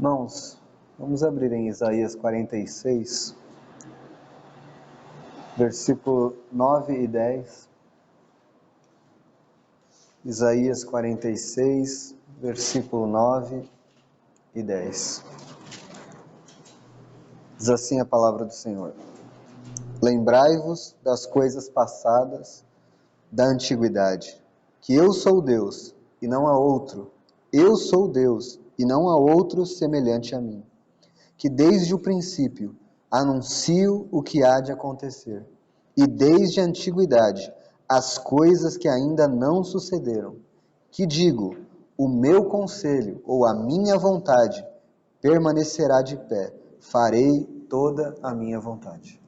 Irmãos, vamos abrir em Isaías 46, versículo 9 e 10. Isaías 46, versículo 9 e 10. Diz assim a palavra do Senhor: Lembrai-vos das coisas passadas da antiguidade, que eu sou Deus e não há outro. Eu sou Deus e não há outro semelhante a mim, que desde o princípio anuncio o que há de acontecer, e desde a antiguidade as coisas que ainda não sucederam, que digo, o meu conselho ou a minha vontade permanecerá de pé, farei toda a minha vontade.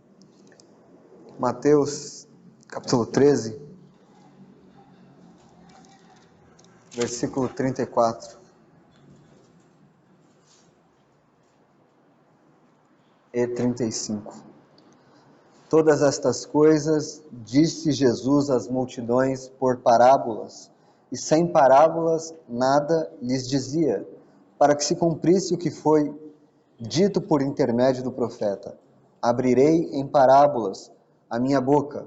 Mateus, capítulo 13, versículo 34 e 35. Todas estas coisas disse Jesus às multidões por parábolas, e sem parábolas nada lhes dizia, para que se cumprisse o que foi dito por intermédio do profeta: abrirei em parábolas a minha boca,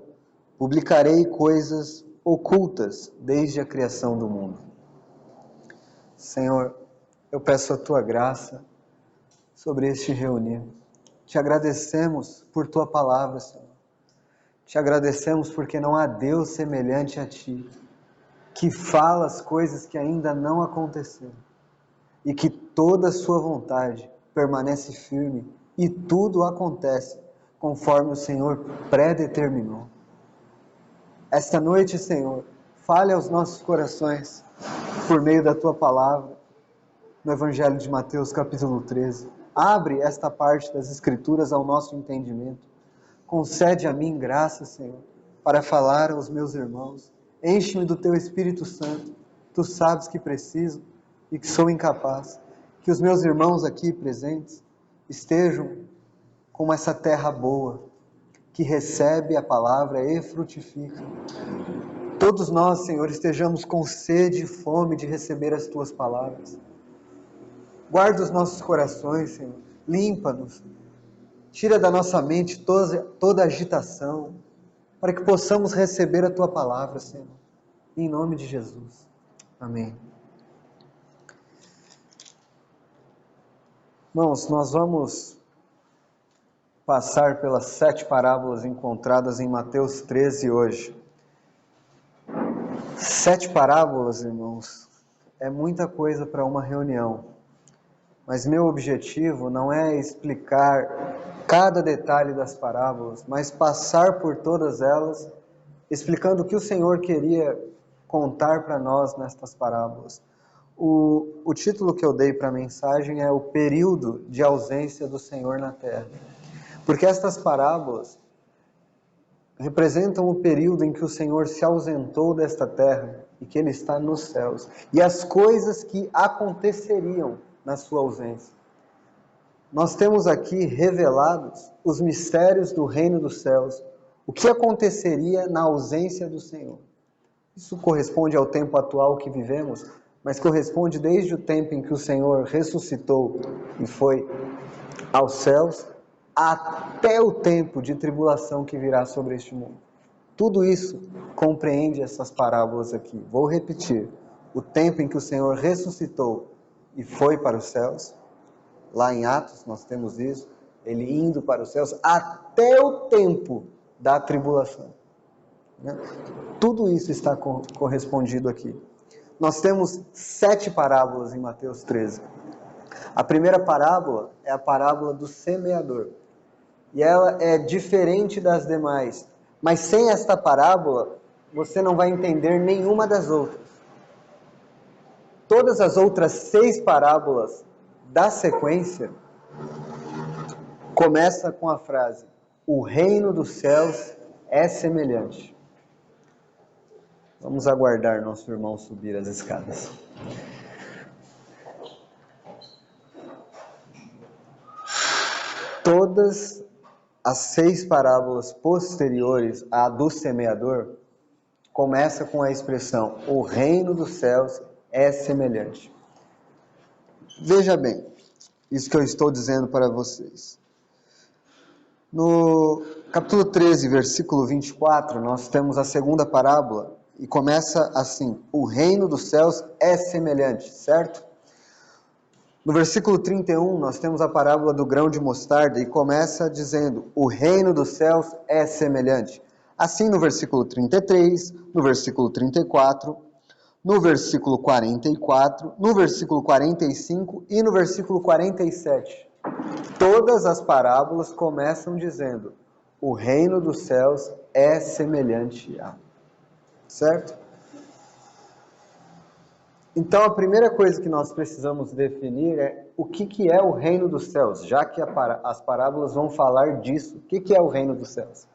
publicarei coisas ocultas desde a criação do mundo. Senhor, eu peço a tua graça sobre este reunir. Te agradecemos por tua palavra, Senhor. Te agradecemos porque não há Deus semelhante a ti, que fala as coisas que ainda não aconteceram, e que toda a sua vontade permanece firme, e tudo acontece conforme o Senhor predeterminou. Esta noite, Senhor, fale aos nossos corações, por meio da tua palavra, no Evangelho de Mateus, capítulo 13. Abre esta parte das Escrituras ao nosso entendimento. Concede a mim graça, Senhor, para falar aos meus irmãos. Enche-me do teu Espírito Santo. Tu sabes que preciso e que sou incapaz. Que os meus irmãos aqui presentes estejam como essa terra boa, que recebe a palavra e frutifica. Todos nós, Senhor, estejamos com sede e fome de receber as tuas palavras. Guarda os nossos corações, Senhor. Limpa-nos. Tira da nossa mente toda agitação, para que possamos receber a tua palavra, Senhor. Em nome de Jesus. Amém. Irmãos, nós vamos passar pelas 7 parábolas encontradas em Mateus 13 hoje. 7 parábolas, irmãos, é muita coisa para uma reunião. Mas meu objetivo não é explicar cada detalhe das parábolas, mas passar por todas elas, explicando o que o Senhor queria contar para nós nestas parábolas. O título que eu dei para a mensagem é o período de ausência do Senhor na terra. Porque estas parábolas representam o período em que o Senhor se ausentou desta terra e que Ele está nos céus. E as coisas que aconteceriam na sua ausência. Nós temos aqui revelados os mistérios do reino dos céus, o que aconteceria na ausência do Senhor. Isso corresponde ao tempo atual que vivemos, mas corresponde desde o tempo em que o Senhor ressuscitou e foi aos céus, até o tempo de tribulação que virá sobre este mundo. Tudo isso compreende essas parábolas aqui. Vou repetir. O tempo em que o Senhor ressuscitou e foi para os céus, lá em Atos nós temos isso, ele indo para os céus, até o tempo da tribulação. Tudo isso está correspondido aqui. Nós temos 7 parábolas em Mateus 13. A primeira parábola é a parábola do semeador. E ela é diferente das demais. Mas sem esta parábola, você não vai entender nenhuma das outras. Todas as outras 6 parábolas da sequência começa com a frase: o reino dos céus é semelhante. Vamos aguardar nosso irmão subir as escadas. Todas as 6 parábolas posteriores à do semeador começa com a expressão: o reino dos céus é semelhante. Veja bem, isso que eu estou dizendo para vocês. No capítulo 13, versículo 24, nós temos a segunda parábola e começa assim: o reino dos céus é semelhante, certo? No versículo 31, nós temos a parábola do grão de mostarda e começa dizendo: o reino dos céus é semelhante. Assim no versículo 33, no versículo 34, no versículo 44, no versículo 45 e no versículo 47. Todas as parábolas começam dizendo: o reino dos céus é semelhante a. Certo? Então a primeira coisa que nós precisamos definir é o que é o reino dos céus, já que as parábolas vão falar disso. O que é o reino dos céus?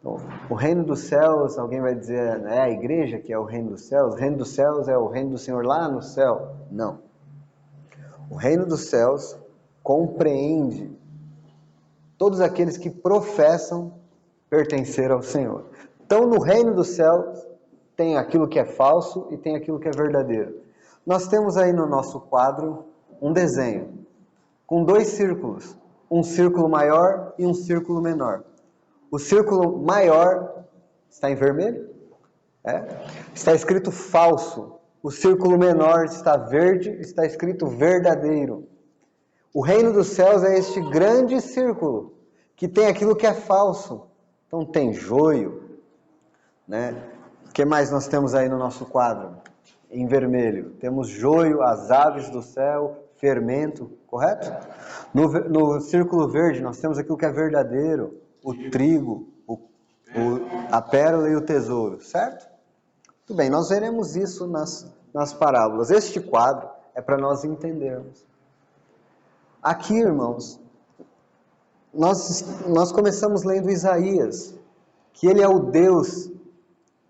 Então, o reino dos céus, alguém vai dizer, é a igreja que é o reino dos céus? O reino dos céus é o reino do Senhor lá no céu? Não. O reino dos céus compreende todos aqueles que professam pertencer ao Senhor. Então, no reino dos céus, tem aquilo que é falso e tem aquilo que é verdadeiro. Nós temos aí no nosso quadro um desenho com dois círculos, um círculo maior e um círculo menor. O círculo maior está em vermelho, está escrito falso. O círculo menor está verde, está escrito verdadeiro. O reino dos céus é este grande círculo que tem aquilo que é falso. Então tem joio, né? O que mais nós temos aí no nosso quadro? Em vermelho. Temos joio, as aves do céu, fermento, correto? No círculo verde nós temos aquilo que é verdadeiro, o trigo, a pérola e o tesouro, certo? Tudo bem, nós veremos isso nas parábolas. Este quadro é para nós entendermos. Aqui, irmãos, nós começamos lendo Isaías, que ele é o Deus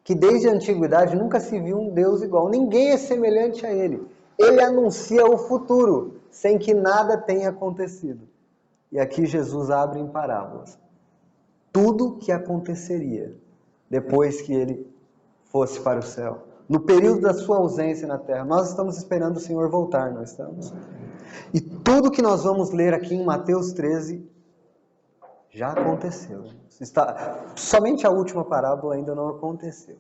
que desde a antiguidade nunca se viu um Deus igual. Ninguém é semelhante a ele. Ele anuncia o futuro, sem que nada tenha acontecido. E aqui Jesus abre em parábolas tudo que aconteceria depois que ele fosse para o céu. No período da sua ausência na terra. Nós estamos esperando o Senhor voltar, não estamos? E tudo que nós vamos ler aqui em Mateus 13 já aconteceu. Somente a última parábola ainda não aconteceu.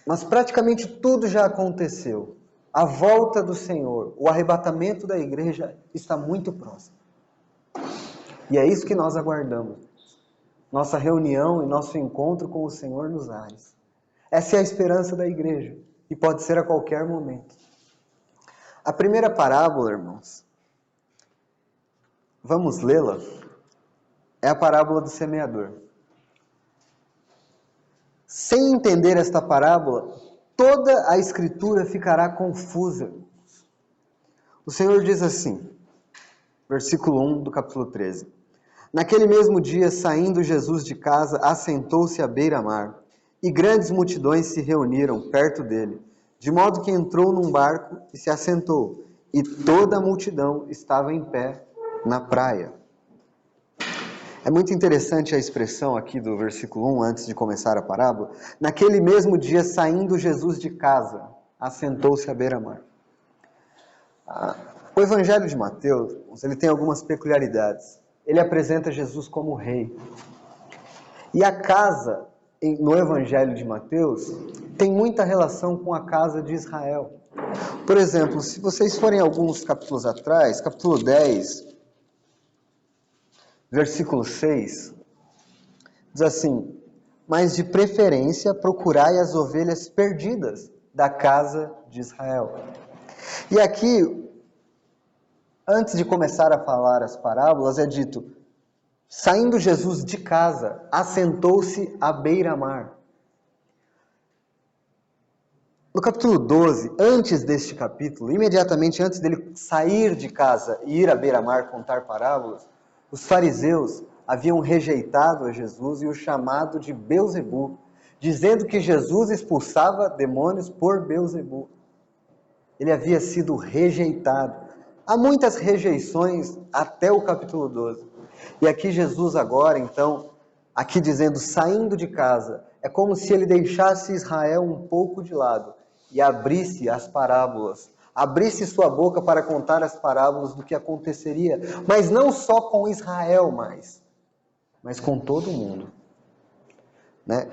Mas praticamente tudo já aconteceu. A volta do Senhor, o arrebatamento da igreja está muito próximo. E é isso que nós aguardamos. Nossa reunião e nosso encontro com o Senhor nos ares. Essa é a esperança da igreja. E pode ser a qualquer momento. A primeira parábola, irmãos, vamos lê-la, é a parábola do semeador. Sem entender esta parábola, toda a escritura ficará confusa. O Senhor diz assim, versículo 1 do capítulo 13. Naquele mesmo dia, saindo Jesus de casa, assentou-se à beira-mar, e grandes multidões se reuniram perto dele, de modo que entrou num barco e se assentou, e toda a multidão estava em pé na praia. É muito interessante a expressão aqui do versículo 1, antes de começar a parábola. Naquele mesmo dia, saindo Jesus de casa, assentou-se à beira-mar. O Evangelho de Mateus, ele tem algumas peculiaridades. Ele apresenta Jesus como rei. E a casa, no Evangelho de Mateus, tem muita relação com a casa de Israel. Por exemplo, se vocês forem alguns capítulos atrás, capítulo 10, versículo 6, diz assim: mas de preferência procurai as ovelhas perdidas da casa de Israel. E aqui, antes de começar a falar as parábolas, é dito, saindo Jesus de casa, assentou-se à beira-mar. No capítulo 12, antes deste capítulo, imediatamente antes dele sair de casa e ir à beira-mar contar parábolas, os fariseus haviam rejeitado a Jesus e o chamado de Belzebu, dizendo que Jesus expulsava demônios por Belzebu. Ele havia sido rejeitado. Há muitas rejeições até o capítulo 12. E aqui Jesus agora, então, aqui dizendo, saindo de casa, é como se ele deixasse Israel um pouco de lado e abrisse as parábolas, abrisse sua boca para contar as parábolas do que aconteceria, mas não só com Israel mas com todo mundo. Né?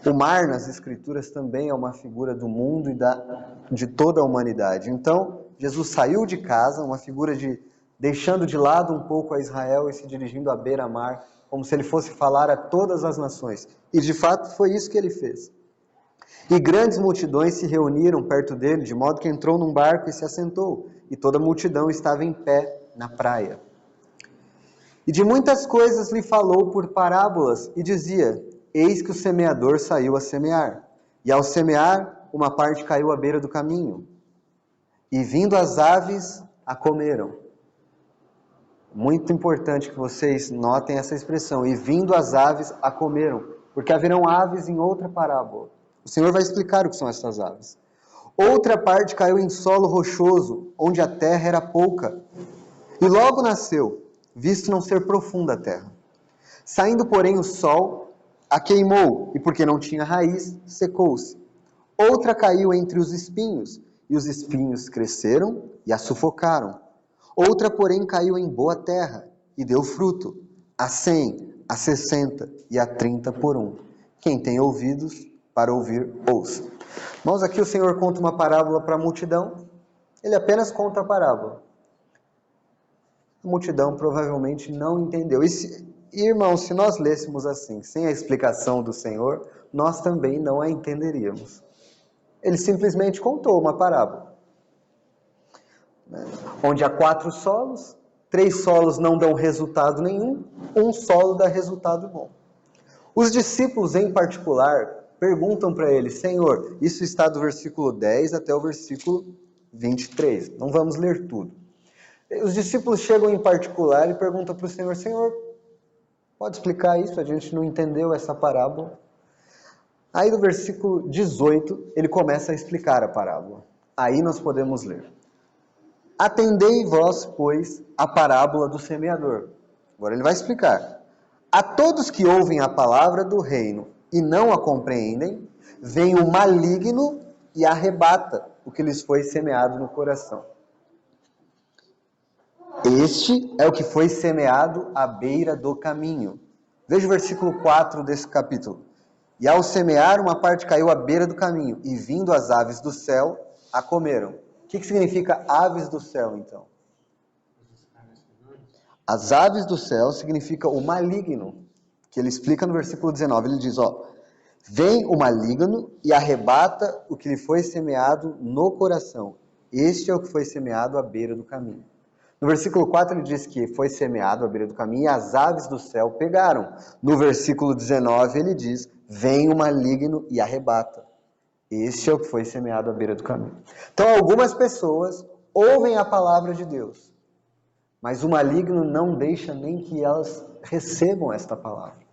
O mar nas Escrituras também é uma figura do mundo e de toda a humanidade. Então, Jesus saiu de casa, uma figura de deixando de lado um pouco a Israel e se dirigindo à beira-mar, como se ele fosse falar a todas as nações. E de fato foi isso que ele fez. E grandes multidões se reuniram perto dele, de modo que entrou num barco e se assentou, e toda a multidão estava em pé na praia. E de muitas coisas lhe falou por parábolas, e dizia: eis que o semeador saiu a semear, e ao semear, uma parte caiu à beira do caminho, e vindo as aves, a comeram. Muito importante que vocês notem essa expressão, e vindo as aves, a comeram, porque haverão aves em outra parábola. O Senhor vai explicar o que são essas aves. Outra parte caiu em solo rochoso, onde a terra era pouca, e logo nasceu, visto não ser profunda a terra. Saindo, porém, o sol, a queimou, e porque não tinha raiz, secou-se. Outra caiu entre os espinhos, e os espinhos cresceram e a sufocaram. Outra, porém, caiu em boa terra, e deu fruto, a 100, a 60 e a 30 por um. Quem tem ouvidos para ouvir, ouça. Irmãos, aqui o Senhor conta uma parábola para a multidão, ele apenas conta a parábola. A multidão provavelmente não entendeu. Irmãos, se nós lêssemos assim, sem a explicação do Senhor, nós também não a entenderíamos. Ele simplesmente contou uma parábola. Onde há 4 solos, 3 solos não dão resultado nenhum, um solo dá resultado bom. Os discípulos, em particular, perguntam para ele: Senhor, isso está do versículo 10 até o versículo 23. Não vamos ler tudo. Os discípulos chegam em particular e perguntam para o Senhor: Senhor, pode explicar isso? A gente não entendeu essa parábola. Aí no versículo 18, ele começa a explicar a parábola. Aí nós podemos ler. Atendei vós, pois, a parábola do semeador. Agora ele vai explicar. A todos que ouvem a palavra do reino e não a compreendem, vem o maligno e arrebata o que lhes foi semeado no coração. Este é o que foi semeado à beira do caminho. Veja o versículo 4 desse capítulo. E ao semear, uma parte caiu à beira do caminho, e vindo as aves do céu, a comeram. O que significa aves do céu, então? As aves do céu significa o maligno, que ele explica no versículo 19. Ele diz, vem o maligno e arrebata o que lhe foi semeado no coração. Este é o que foi semeado à beira do caminho. No versículo 4 ele diz que foi semeado à beira do caminho e as aves do céu pegaram. No versículo 19 ele diz, vem o maligno e arrebata. Este é o que foi semeado à beira do caminho. Então algumas pessoas ouvem a palavra de Deus, mas o maligno não deixa nem que elas recebam esta palavra.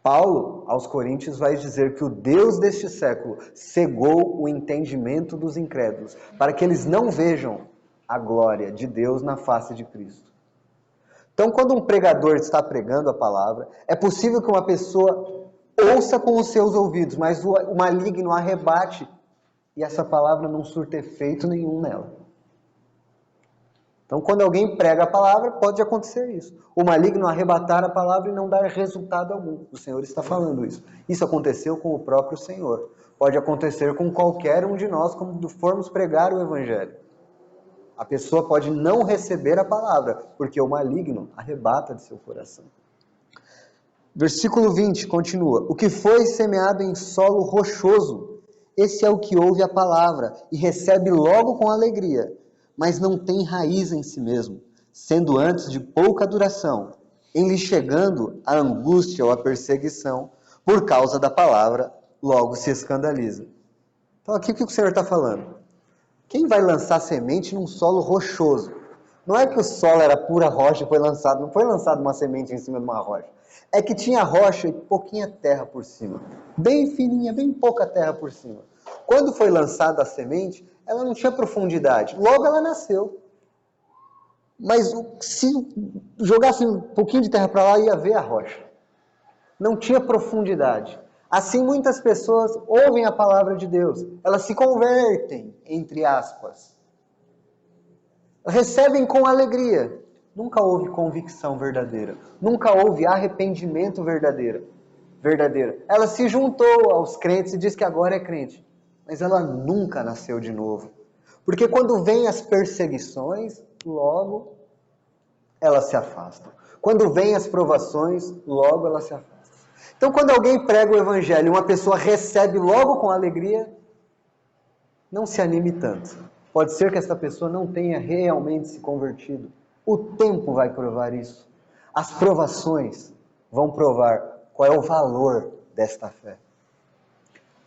Paulo, aos Coríntios, vai dizer que o Deus deste século cegou o entendimento dos incrédulos, para que eles não vejam a glória de Deus na face de Cristo. Então, quando um pregador está pregando a palavra, é possível que uma pessoa ouça com os seus ouvidos, mas o maligno arrebate e essa palavra não surte efeito nenhum nela. Então, quando alguém prega a palavra, pode acontecer isso. O maligno arrebatar a palavra e não dar resultado algum. O Senhor está falando isso. Isso aconteceu com o próprio Senhor. Pode acontecer com qualquer um de nós quando formos pregar o Evangelho. A pessoa pode não receber a palavra, porque o maligno arrebata de seu coração. Versículo 20 continua. O que foi semeado em solo rochoso, esse é o que ouve a palavra e recebe logo com alegria, mas não tem raiz em si mesmo, sendo antes de pouca duração, em lhe chegando a angústia ou a perseguição, por causa da palavra, logo se escandaliza. Então aqui o que o Senhor está falando? Quem vai lançar semente num solo rochoso? Não é que o solo era pura rocha e não foi lançado uma semente em cima de uma rocha. É que tinha rocha e pouquinha terra por cima. Bem fininha, bem pouca terra por cima. Quando foi lançada a semente, ela não tinha profundidade. Logo ela nasceu. Mas se jogasse um pouquinho de terra para lá, ia ver a rocha. Não tinha profundidade. Assim muitas pessoas ouvem a palavra de Deus. Elas se convertem, entre aspas. recebem com alegria. Nunca houve convicção verdadeira. Nunca houve arrependimento verdadeiro. Ela se juntou aos crentes e diz que agora é crente. Mas ela nunca nasceu de novo. Porque quando vem as perseguições, logo ela se afasta. Quando vem as provações, logo ela se afasta. Então quando alguém prega o evangelho e uma pessoa recebe logo com alegria, não se anime tanto. Pode ser que essa pessoa não tenha realmente se convertido. O tempo vai provar isso. As provações vão provar qual é o valor desta fé.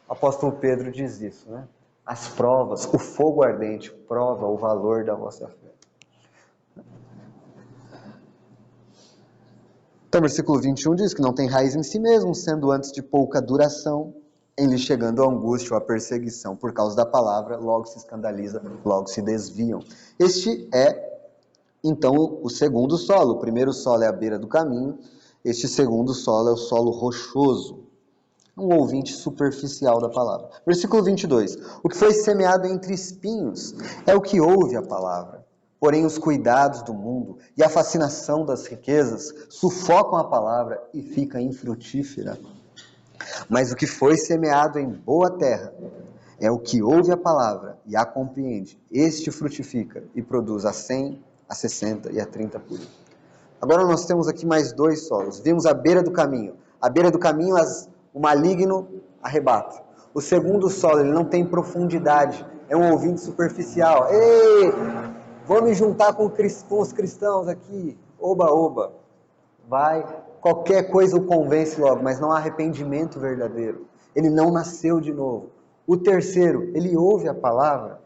O apóstolo Pedro diz isso, né? As provas, o fogo ardente prova o valor da vossa fé. Então, versículo 21 diz que não tem raiz em si mesmo, sendo antes de pouca duração, em lhe chegando a angústia ou a perseguição por causa da palavra, logo se escandaliza, logo se desviam. Este é, então, o segundo solo. O primeiro solo é a beira do caminho, este segundo solo é o solo rochoso. Um ouvinte superficial da palavra. Versículo 22. O que foi semeado entre espinhos é o que ouve a palavra. Porém, os cuidados do mundo e a fascinação das riquezas sufocam a palavra e fica infrutífera. Mas o que foi semeado em boa terra é o que ouve a palavra e a compreende. Este frutifica e produz a 100, a 60 e a 30 por um. Agora nós temos aqui mais dois solos. Vimos a beira do caminho. A beira do caminho, o maligno arrebata. O segundo solo, ele não tem profundidade. É um ouvinte superficial. Ei, vou me juntar com os cristãos aqui. Oba, oba. Vai, qualquer coisa o convence logo, mas não há arrependimento verdadeiro. Ele não nasceu de novo. O terceiro, ele ouve a palavra,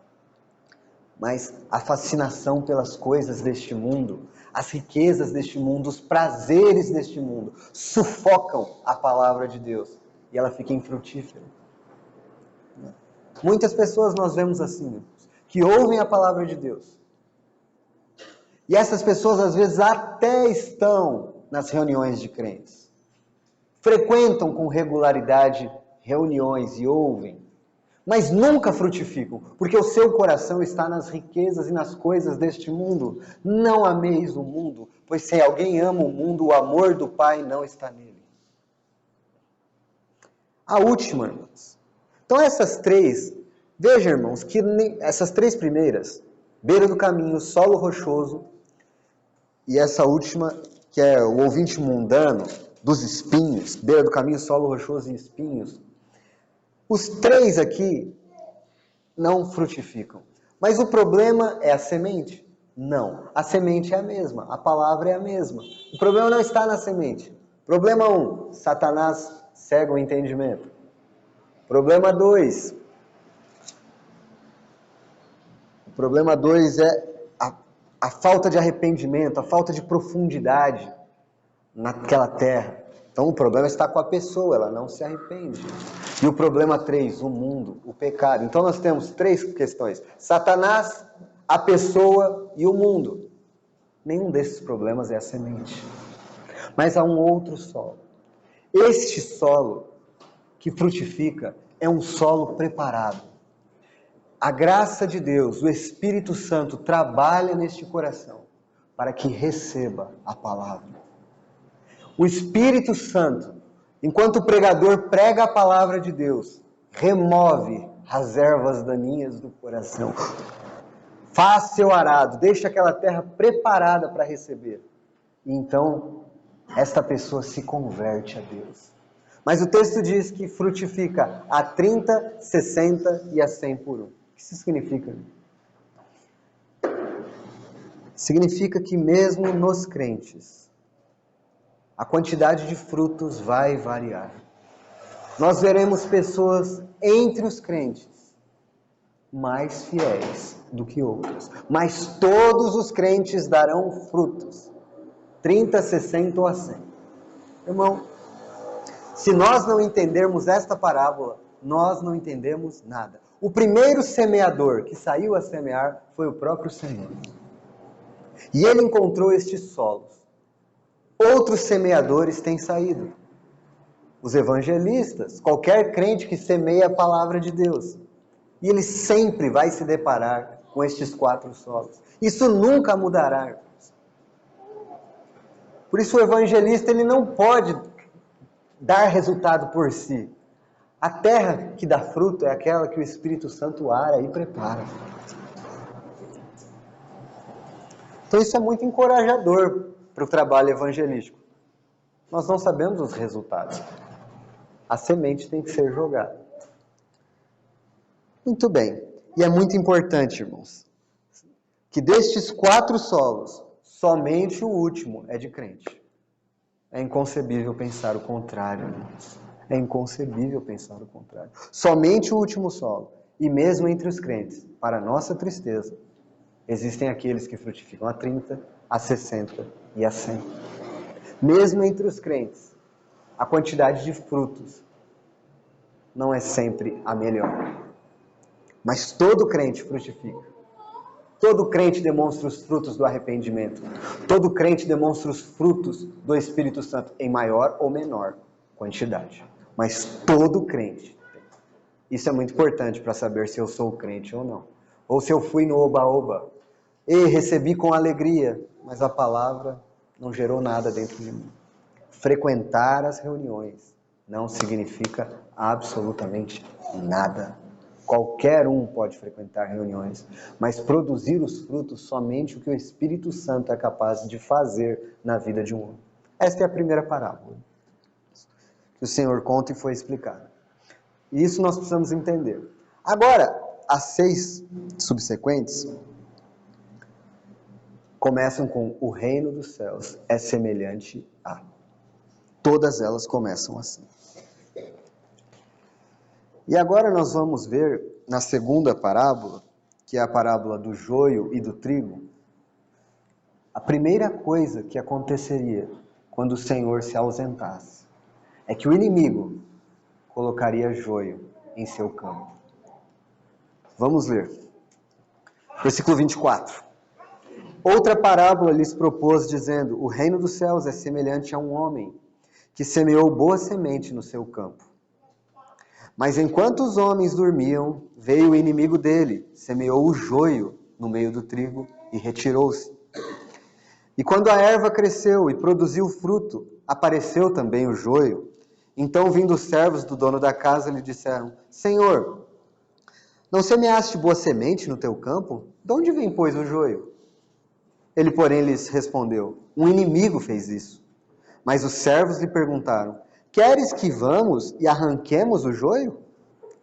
mas a fascinação pelas coisas deste mundo, as riquezas deste mundo, os prazeres deste mundo, sufocam a palavra de Deus e ela fica infrutífera. Muitas pessoas nós vemos assim, que ouvem a palavra de Deus. E essas pessoas às vezes até estão nas reuniões de crentes. Frequentam com regularidade reuniões e ouvem, mas nunca frutificam, porque o seu coração está nas riquezas e nas coisas deste mundo. Não ameis o mundo, pois se alguém ama o mundo, o amor do Pai não está nele. A última, irmãos. Então essas três, veja, irmãos, que essas três primeiras, beira do caminho, solo rochoso, e essa última, que é o ouvinte mundano, dos espinhos, beira do caminho, solo rochoso e espinhos, os três aqui não frutificam. Mas o problema é a semente? Não. A semente é a mesma. A palavra é a mesma. O problema não está na semente. Problema 1, Satanás cega o entendimento. Problema 2. O problema 2 é a falta de arrependimento, a falta de profundidade naquela terra. Então o problema está com a pessoa, ela não se arrepende. E o problema 3, o mundo, o pecado. Então nós temos três questões: Satanás, a pessoa e o mundo. Nenhum desses problemas é a semente. Mas há um outro solo. Este solo que frutifica é um solo preparado. A graça de Deus, o Espírito Santo, trabalha neste coração para que receba a palavra. O Espírito Santo, enquanto o pregador prega a palavra de Deus, remove as ervas daninhas do coração. Faz seu arado, deixa aquela terra preparada para receber. E então, esta pessoa se converte a Deus. Mas o texto diz que frutifica a 30, 60 e a 100 por um. O que isso significa? Significa que mesmo nos crentes, a quantidade de frutos vai variar. Nós veremos pessoas entre os crentes mais fiéis do que outros. Mas todos os crentes darão frutos. 30, 60 ou a 100. Irmão, se nós não entendermos esta parábola, nós não entendemos nada. O primeiro semeador que saiu a semear foi o próprio Senhor. E ele encontrou estes solos. Outros semeadores têm saído. Os evangelistas, qualquer crente que semeia a palavra de Deus. E ele sempre vai se deparar com estes 4 solos. Isso nunca mudará, irmãos. Por isso o evangelista ele não pode dar resultado por si. A terra que dá fruto é aquela que o Espírito Santo ara e prepara. Então isso é muito encorajador para o trabalho evangelístico. Nós não sabemos os resultados. A semente tem que ser jogada. Muito bem. E é muito importante, irmãos, que destes 4 solos, somente o último é de crente. É inconcebível pensar o contrário, irmãos. É inconcebível pensar o contrário. Somente o último solo. E mesmo entre os crentes, para nossa tristeza, existem aqueles que frutificam a 30, a 60 e a 100. Mesmo entre os crentes, a quantidade de frutos não é sempre a melhor. Mas todo crente frutifica. Todo crente demonstra os frutos do arrependimento. Todo crente demonstra os frutos do Espírito Santo em maior ou menor quantidade. Mas todo crente tem. Isso é muito importante para saber se eu sou crente ou não. Ou se eu fui no oba-oba. E recebi com alegria, mas a palavra não gerou nada dentro de mim. Frequentar as reuniões não significa absolutamente nada. Qualquer um pode frequentar reuniões, mas produzir os frutos somente o que o Espírito Santo é capaz de fazer na vida de um homem. Esta é a primeira parábola que o Senhor conta e foi explicada. E isso nós precisamos entender. Agora, as 6 subsequentes começam com o reino dos céus é semelhante a. Todas elas começam assim. E agora nós vamos ver na segunda parábola, que é a parábola do joio e do trigo, a primeira coisa que aconteceria quando o Senhor se ausentasse é que o inimigo colocaria joio em seu campo. Vamos ler. Versículo 24. Outra parábola lhes propôs, dizendo: o reino dos céus é semelhante a um homem que semeou boa semente no seu campo. Mas enquanto os homens dormiam, veio o inimigo dele, semeou o joio no meio do trigo e retirou-se. E quando a erva cresceu e produziu fruto, apareceu também o joio. Então, vindo os servos do dono da casa, lhe disseram: Senhor, não semeaste boa semente no teu campo? De onde vem, pois, o joio? Ele, porém, lhes respondeu: um inimigo fez isso. Mas os servos lhe perguntaram: queres que vamos e arranquemos o joio?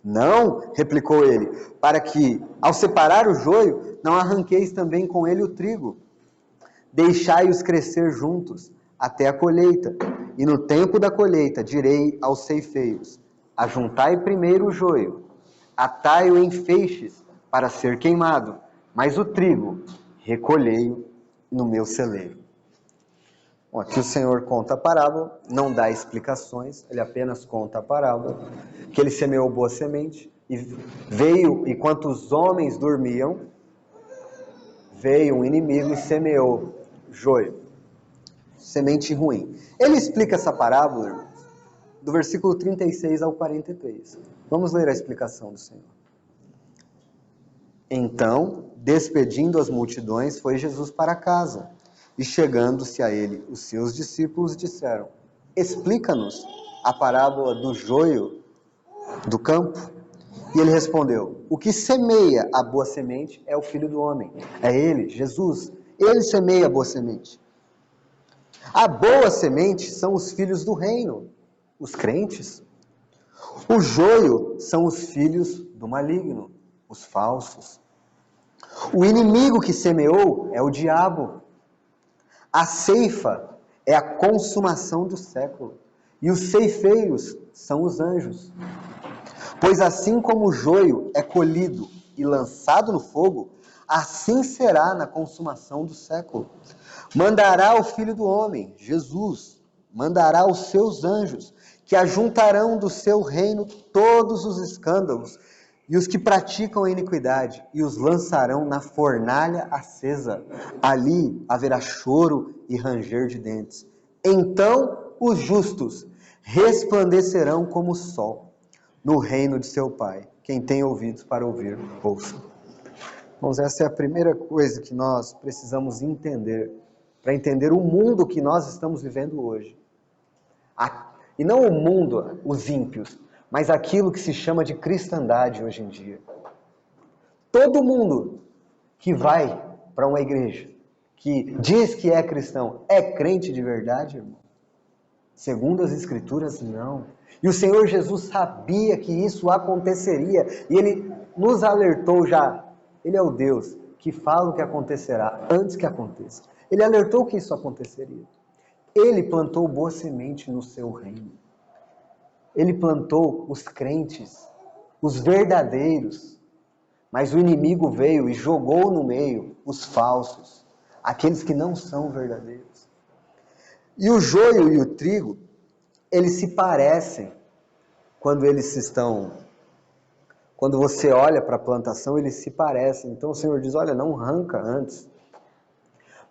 Não, replicou ele, para que, ao separar o joio, não arranqueis também com ele o trigo. Deixai-os crescer juntos até a colheita. E no tempo da colheita direi aos ceifeiros: ajuntai primeiro o joio, atai-o em feixes para ser queimado, mas o trigo recolhei-o no meu celeiro. Bom, aqui o Senhor conta a parábola, não dá explicações, ele apenas conta a parábola, que ele semeou boa semente, e veio, enquanto os homens dormiam, veio um inimigo e semeou joio, semente ruim. Ele explica essa parábola, irmãos, do versículo 36 ao 43. Vamos ler a explicação do Senhor. Então, despedindo as multidões, foi Jesus para casa. E chegando-se a ele, os seus discípulos disseram: explica-nos a parábola do joio do campo. E ele respondeu: o que semeia a boa semente é o Filho do Homem. É ele, Jesus. Ele semeia a boa semente. A boa semente são os filhos do reino, os crentes. O joio são os filhos do maligno, os falsos. O inimigo que semeou é o diabo. A ceifa é a consumação do século, e os ceifeiros são os anjos. Pois assim como o joio é colhido e lançado no fogo, assim será na consumação do século. Mandará o Filho do Homem, Jesus, mandará os seus anjos, que ajuntarão do seu reino todos os escândalos e os que praticam a iniquidade, e os lançarão na fornalha acesa. Ali haverá choro e ranger de dentes. Então os justos resplandecerão como o sol no reino de seu Pai. Quem tem ouvidos para ouvir, ouça. Irmãos, essa é a primeira coisa que nós precisamos entender, para entender o mundo que nós estamos vivendo hoje. E não o mundo, os ímpios, mas aquilo que se chama de cristandade hoje em dia. Todo mundo que vai para uma igreja, que diz que é cristão, é crente de verdade, irmão? Segundo as Escrituras, não. E o Senhor Jesus sabia que isso aconteceria, e Ele nos alertou já. Ele é o Deus que fala o que acontecerá antes que aconteça. Ele alertou que isso aconteceria. Ele plantou boa semente no seu reino. Ele plantou os crentes, os verdadeiros. Mas o inimigo veio e jogou no meio os falsos, aqueles que não são verdadeiros. E o joio e o trigo, eles se parecem quando quando você olha para a plantação, eles se parecem. Então o Senhor diz, olha, não arranca antes.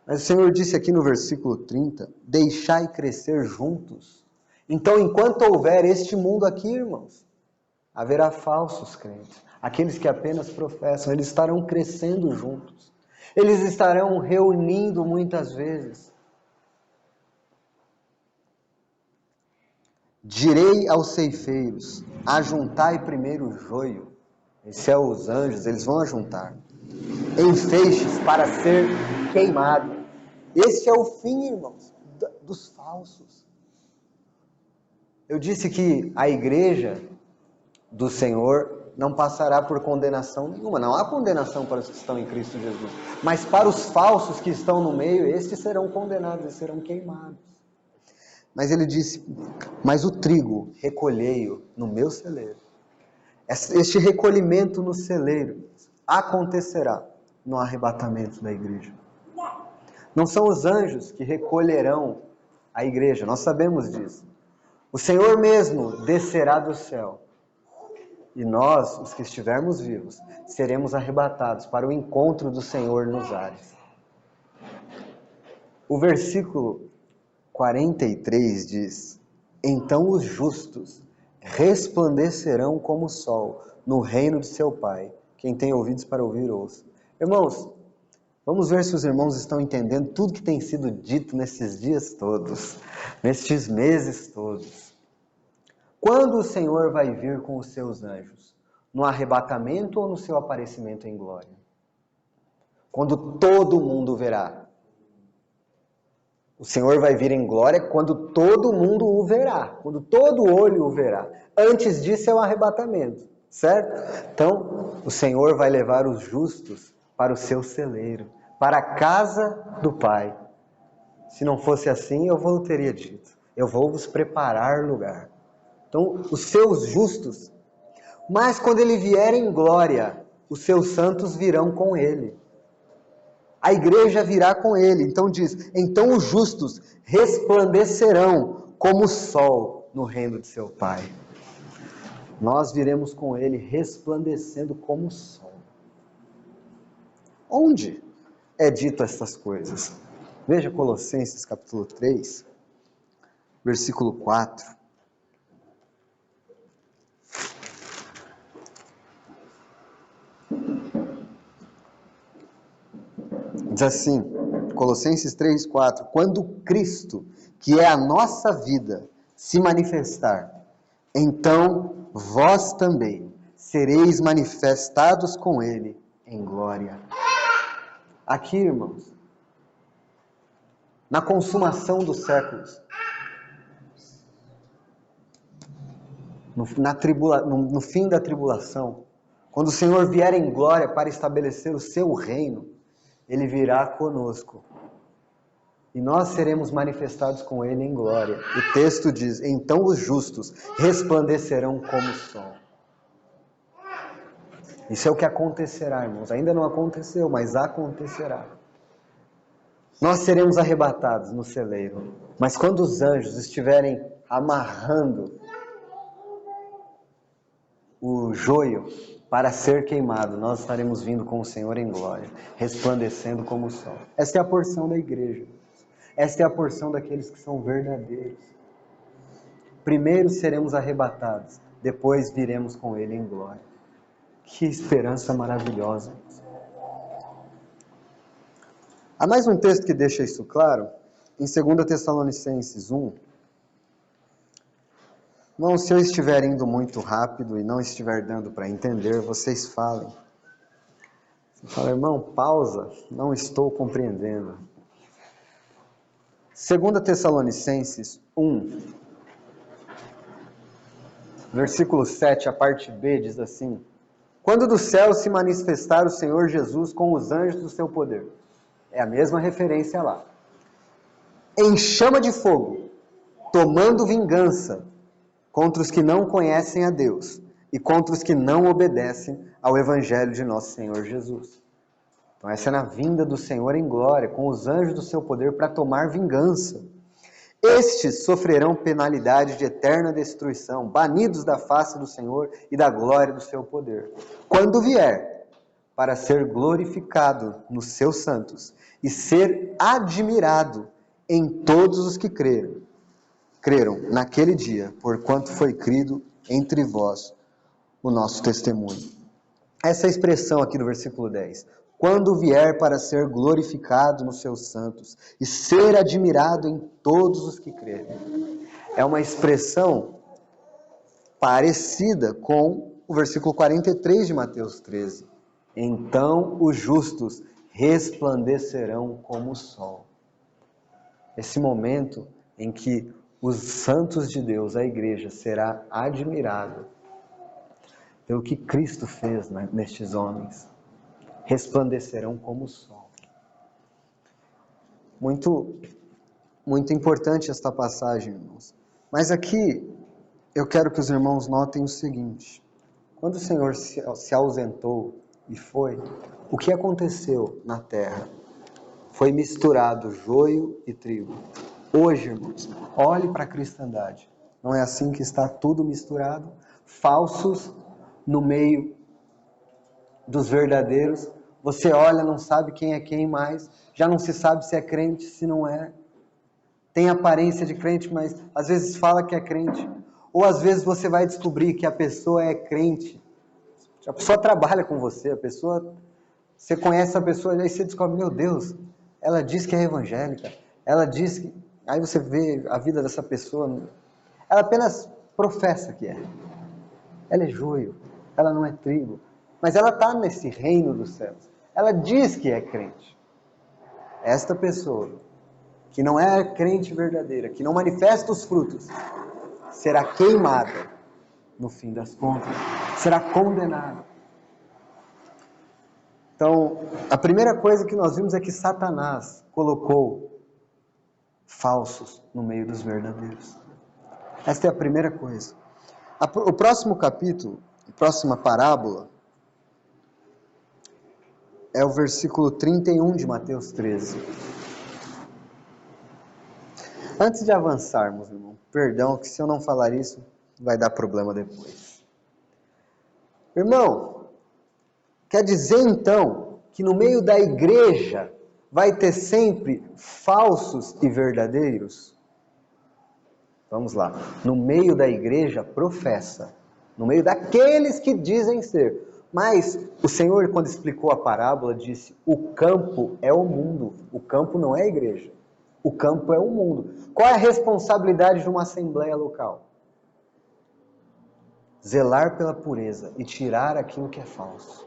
Mas o Senhor disse aqui no versículo 30, deixai crescer juntos. Então, enquanto houver este mundo aqui, irmãos, haverá falsos crentes. Aqueles que apenas professam, eles estarão crescendo juntos. Eles estarão reunindo muitas vezes. Direi aos ceifeiros, ajuntai primeiro o joio. Esse é os anjos, eles vão ajuntar. Em feixes para ser queimado. Este é o fim, irmãos, dos falsos. Eu disse que a igreja do Senhor não passará por condenação nenhuma. Não há condenação para os que estão em Cristo Jesus. Mas para os falsos que estão no meio, estes serão condenados e serão queimados. Mas ele disse, mas o trigo recolhei-o no meu celeiro. Este recolhimento no celeiro acontecerá no arrebatamento da igreja. Não são os anjos que recolherão a igreja, nós sabemos disso. O Senhor mesmo descerá do céu. E nós, os que estivermos vivos, seremos arrebatados para o encontro do Senhor nos ares. O versículo 43 diz, então os justos resplandecerão como o sol no reino de seu Pai. Quem tem ouvidos para ouvir, ouça. Irmãos, vamos ver se os irmãos estão entendendo tudo que tem sido dito nesses dias todos, nestes meses todos. Quando o Senhor vai vir com os seus anjos? No arrebatamento ou no seu aparecimento em glória? Quando todo mundo verá. O Senhor vai vir em glória quando todo mundo o verá, quando todo olho o verá. Antes disso é o arrebatamento, certo? Então, o Senhor vai levar os justos para o seu celeiro, para a casa do Pai. Se não fosse assim, eu vos teria dito, eu vou vos preparar lugar. Então, os seus justos, mas quando ele vier em glória, os seus santos virão com ele. A igreja virá com ele. Então diz, então os justos resplandecerão como o sol no reino de seu Pai. Nós viremos com ele resplandecendo como o sol. Onde é dito estas coisas? Veja Colossenses capítulo 3, versículo 4. Diz assim, Colossenses 3, 4, quando Cristo, que é a nossa vida, se manifestar, então vós também sereis manifestados com Ele em glória. Aqui, irmãos, na consumação dos séculos, no fim da tribulação, quando o Senhor vier em glória para estabelecer o seu reino, Ele virá conosco. E nós seremos manifestados com Ele em glória. O texto diz, então os justos resplandecerão como o sol. Isso é o que acontecerá, irmãos. Ainda não aconteceu, mas acontecerá. Nós seremos arrebatados no celeiro. Mas quando os anjos estiverem amarrando o joio para ser queimado, nós estaremos vindo com o Senhor em glória, resplandecendo como o sol. Esta é a porção da igreja. Esta é a porção daqueles que são verdadeiros. Primeiro seremos arrebatados, depois viremos com Ele em glória. Que esperança maravilhosa. Há mais um texto que deixa isso claro, em 2 Tessalonicenses 1. Não, se eu estiver indo muito rápido e não estiver dando para entender, vocês falem. Você fala, irmão, pausa, não estou compreendendo. 2 Tessalonicenses 1, versículo 7, a parte B, diz assim: quando do céu se manifestar o Senhor Jesus com os anjos do seu poder. É a mesma referência lá. Em chama de fogo, tomando vingança contra os que não conhecem a Deus e contra os que não obedecem ao Evangelho de nosso Senhor Jesus. Então essa é na vinda do Senhor em glória, com os anjos do seu poder para tomar vingança. Estes sofrerão penalidade de eterna destruição, banidos da face do Senhor e da glória do seu poder, quando vier para ser glorificado nos seus santos e ser admirado em todos os que creram naquele dia, porquanto foi crido entre vós o nosso testemunho. Essa expressão aqui do versículo 10, quando vier para ser glorificado nos seus santos e ser admirado em todos os que crerem, é uma expressão parecida com o versículo 43 de Mateus 13. Então os justos resplandecerão como o sol. Esse momento em que os santos de Deus, a igreja, será admirada pelo que Cristo fez nestes homens. Resplandecerão como o sol. Muito, muito importante esta passagem, irmãos. Mas aqui eu quero que os irmãos notem o seguinte: quando o Senhor se ausentou e foi, o que aconteceu na terra? Foi misturado joio e trigo. Hoje, irmãos, olhe para a cristandade. Não é assim que está tudo misturado? Falsos no meio dos verdadeiros. Você olha, não sabe quem é quem mais. Já não se sabe se é crente, se não é. Tem aparência de crente, mas às vezes fala que é crente. Ou às vezes você vai descobrir que a pessoa é crente. A pessoa trabalha com você, você conhece a pessoa, aí você descobre, meu Deus, ela diz que é evangélica, ela diz que... Aí você vê a vida dessa pessoa, ela apenas professa que é. Ela é joio, ela não é trigo, mas ela está nesse reino dos céus. Ela diz que é crente. Esta pessoa, que não é crente verdadeira, que não manifesta os frutos, será queimada no fim das contas, será condenada. Então, a primeira coisa que nós vimos é que Satanás colocou falsos no meio dos verdadeiros. Esta é a primeira coisa. O próximo capítulo, a próxima parábola, é o versículo 31 de Mateus 13. Antes de avançarmos, irmão, perdão, que se eu não falar isso, vai dar problema depois. Irmão, quer dizer então que no meio da igreja vai ter sempre falsos e verdadeiros? Vamos lá. No meio da igreja professa. No meio daqueles que dizem ser. Mas o Senhor, quando explicou a parábola, disse: o campo é o mundo. O campo não é a igreja. O campo é o mundo. Qual é a responsabilidade de uma assembleia local? Zelar pela pureza e tirar aquilo que é falso.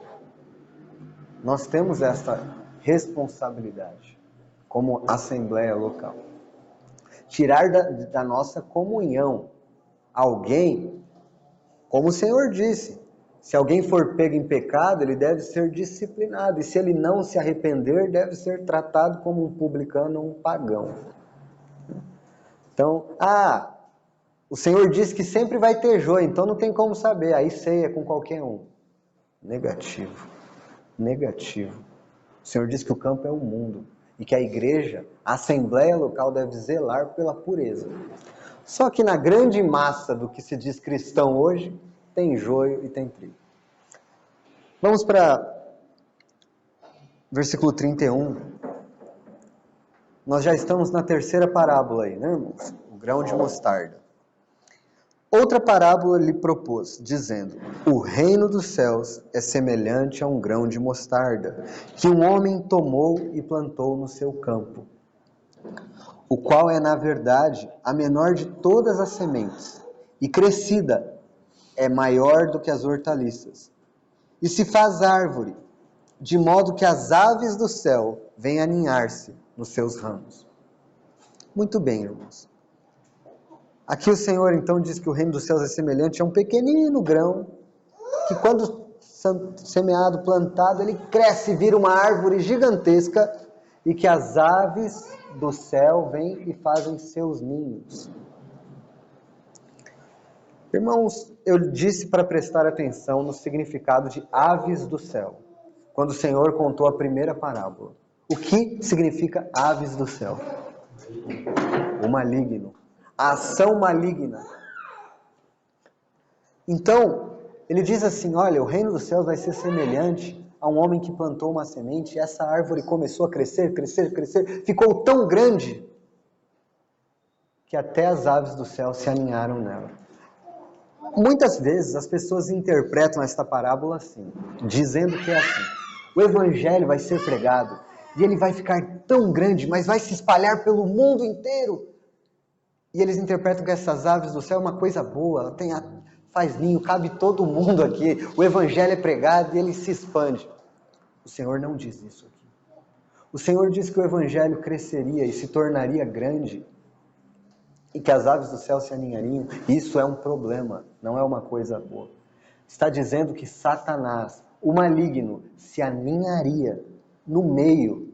Nós temos essa responsabilidade como assembleia local. Tirar da nossa comunhão alguém, como o Senhor disse, se alguém for pego em pecado, ele deve ser disciplinado, e se ele não se arrepender, deve ser tratado como um publicano ou um pagão. Então, o Senhor disse que sempre vai ter joio, então não tem como saber, aí ceia com qualquer um. Negativo. O Senhor diz que o campo é o mundo e que a igreja, a assembleia local, deve zelar pela pureza. Só que na grande massa do que se diz cristão hoje, tem joio e tem trigo. Vamos para versículo 31. Nós já estamos na terceira parábola aí, né, irmãos? O grão de mostarda. Outra parábola lhe propôs, dizendo: o reino dos céus é semelhante a um grão de mostarda, que um homem tomou e plantou no seu campo, o qual é, na verdade, a menor de todas as sementes, e crescida é maior do que as hortaliças, e se faz árvore, de modo que as aves do céu vêm aninhar-se nos seus ramos. Muito bem, irmãos. Aqui o Senhor então diz que o reino dos céus é semelhante a um pequenino grão, que quando semeado, plantado, ele cresce e vira uma árvore gigantesca, e que as aves do céu vêm e fazem seus ninhos. Irmãos, eu disse para prestar atenção no significado de aves do céu, quando o Senhor contou a primeira parábola. O que significa aves do céu? O maligno. A ação maligna. Então, ele diz assim, olha, o reino dos céus vai ser semelhante a um homem que plantou uma semente, e essa árvore começou a crescer, ficou tão grande, que até as aves do céu se aninharam nela. Muitas vezes as pessoas interpretam esta parábola assim, dizendo que é assim, o evangelho vai ser pregado, e ele vai ficar tão grande, mas vai se espalhar pelo mundo inteiro. E eles interpretam que essas aves do céu é uma coisa boa, faz ninho, cabe todo mundo aqui. O evangelho é pregado e ele se expande. O Senhor não diz isso aqui. O Senhor diz que o evangelho cresceria e se tornaria grande e que as aves do céu se aninhariam. Isso é um problema, não é uma coisa boa. Está dizendo que Satanás, o maligno, se aninharia no meio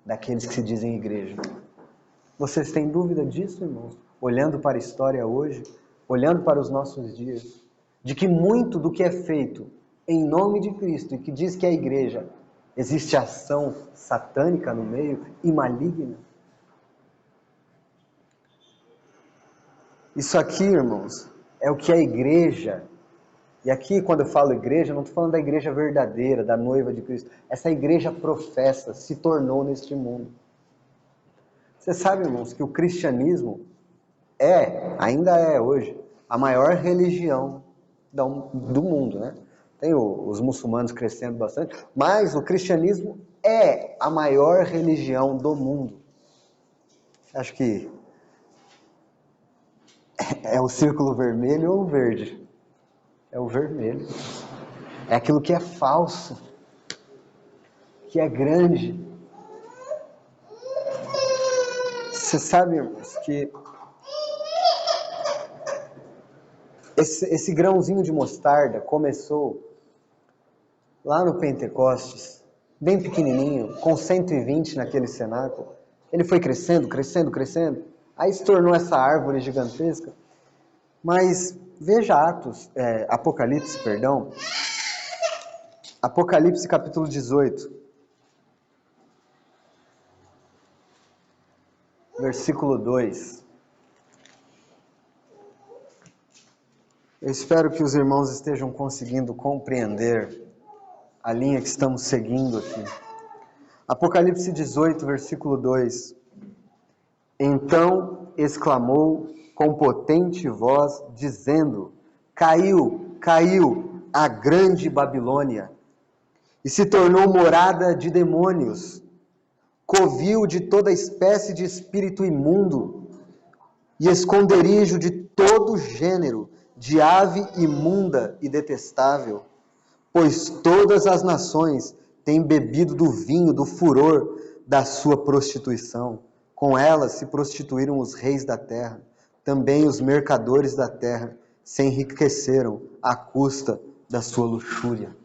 daqueles que se dizem igreja. Vocês têm dúvida disso, irmãos? Olhando para a história hoje, olhando para os nossos dias, de que muito do que é feito em nome de Cristo e que diz que é a igreja, existe ação satânica no meio e maligna? Isso aqui, irmãos, é o que a igreja, e aqui quando eu falo igreja, eu não estou falando da igreja verdadeira, da noiva de Cristo, essa igreja professa se tornou neste mundo. Você sabe, irmãos, que o cristianismo ainda é hoje, a maior religião do mundo, né? Tem os muçulmanos crescendo bastante, mas o cristianismo é a maior religião do mundo. Acho que é o círculo vermelho ou o verde? É o vermelho. É aquilo que é falso, que é grande. Você sabe, irmãos, que esse grãozinho de mostarda começou lá no Pentecostes, bem pequenininho, com 120 naquele cenáculo. Ele foi crescendo, aí se tornou essa árvore gigantesca. Mas veja Apocalipse capítulo 18, versículo 2. Eu espero que os irmãos estejam conseguindo compreender a linha que estamos seguindo aqui. Apocalipse 18, versículo 2. Então exclamou com potente voz, dizendo: caiu a grande Babilônia, e se tornou morada de demônios, covil de toda espécie de espírito imundo, e esconderijo de todo gênero de ave imunda e detestável, pois todas as nações têm bebido do vinho do furor da sua prostituição. Com ela se prostituíram os reis da terra, também os mercadores da terra se enriqueceram à custa da sua luxúria.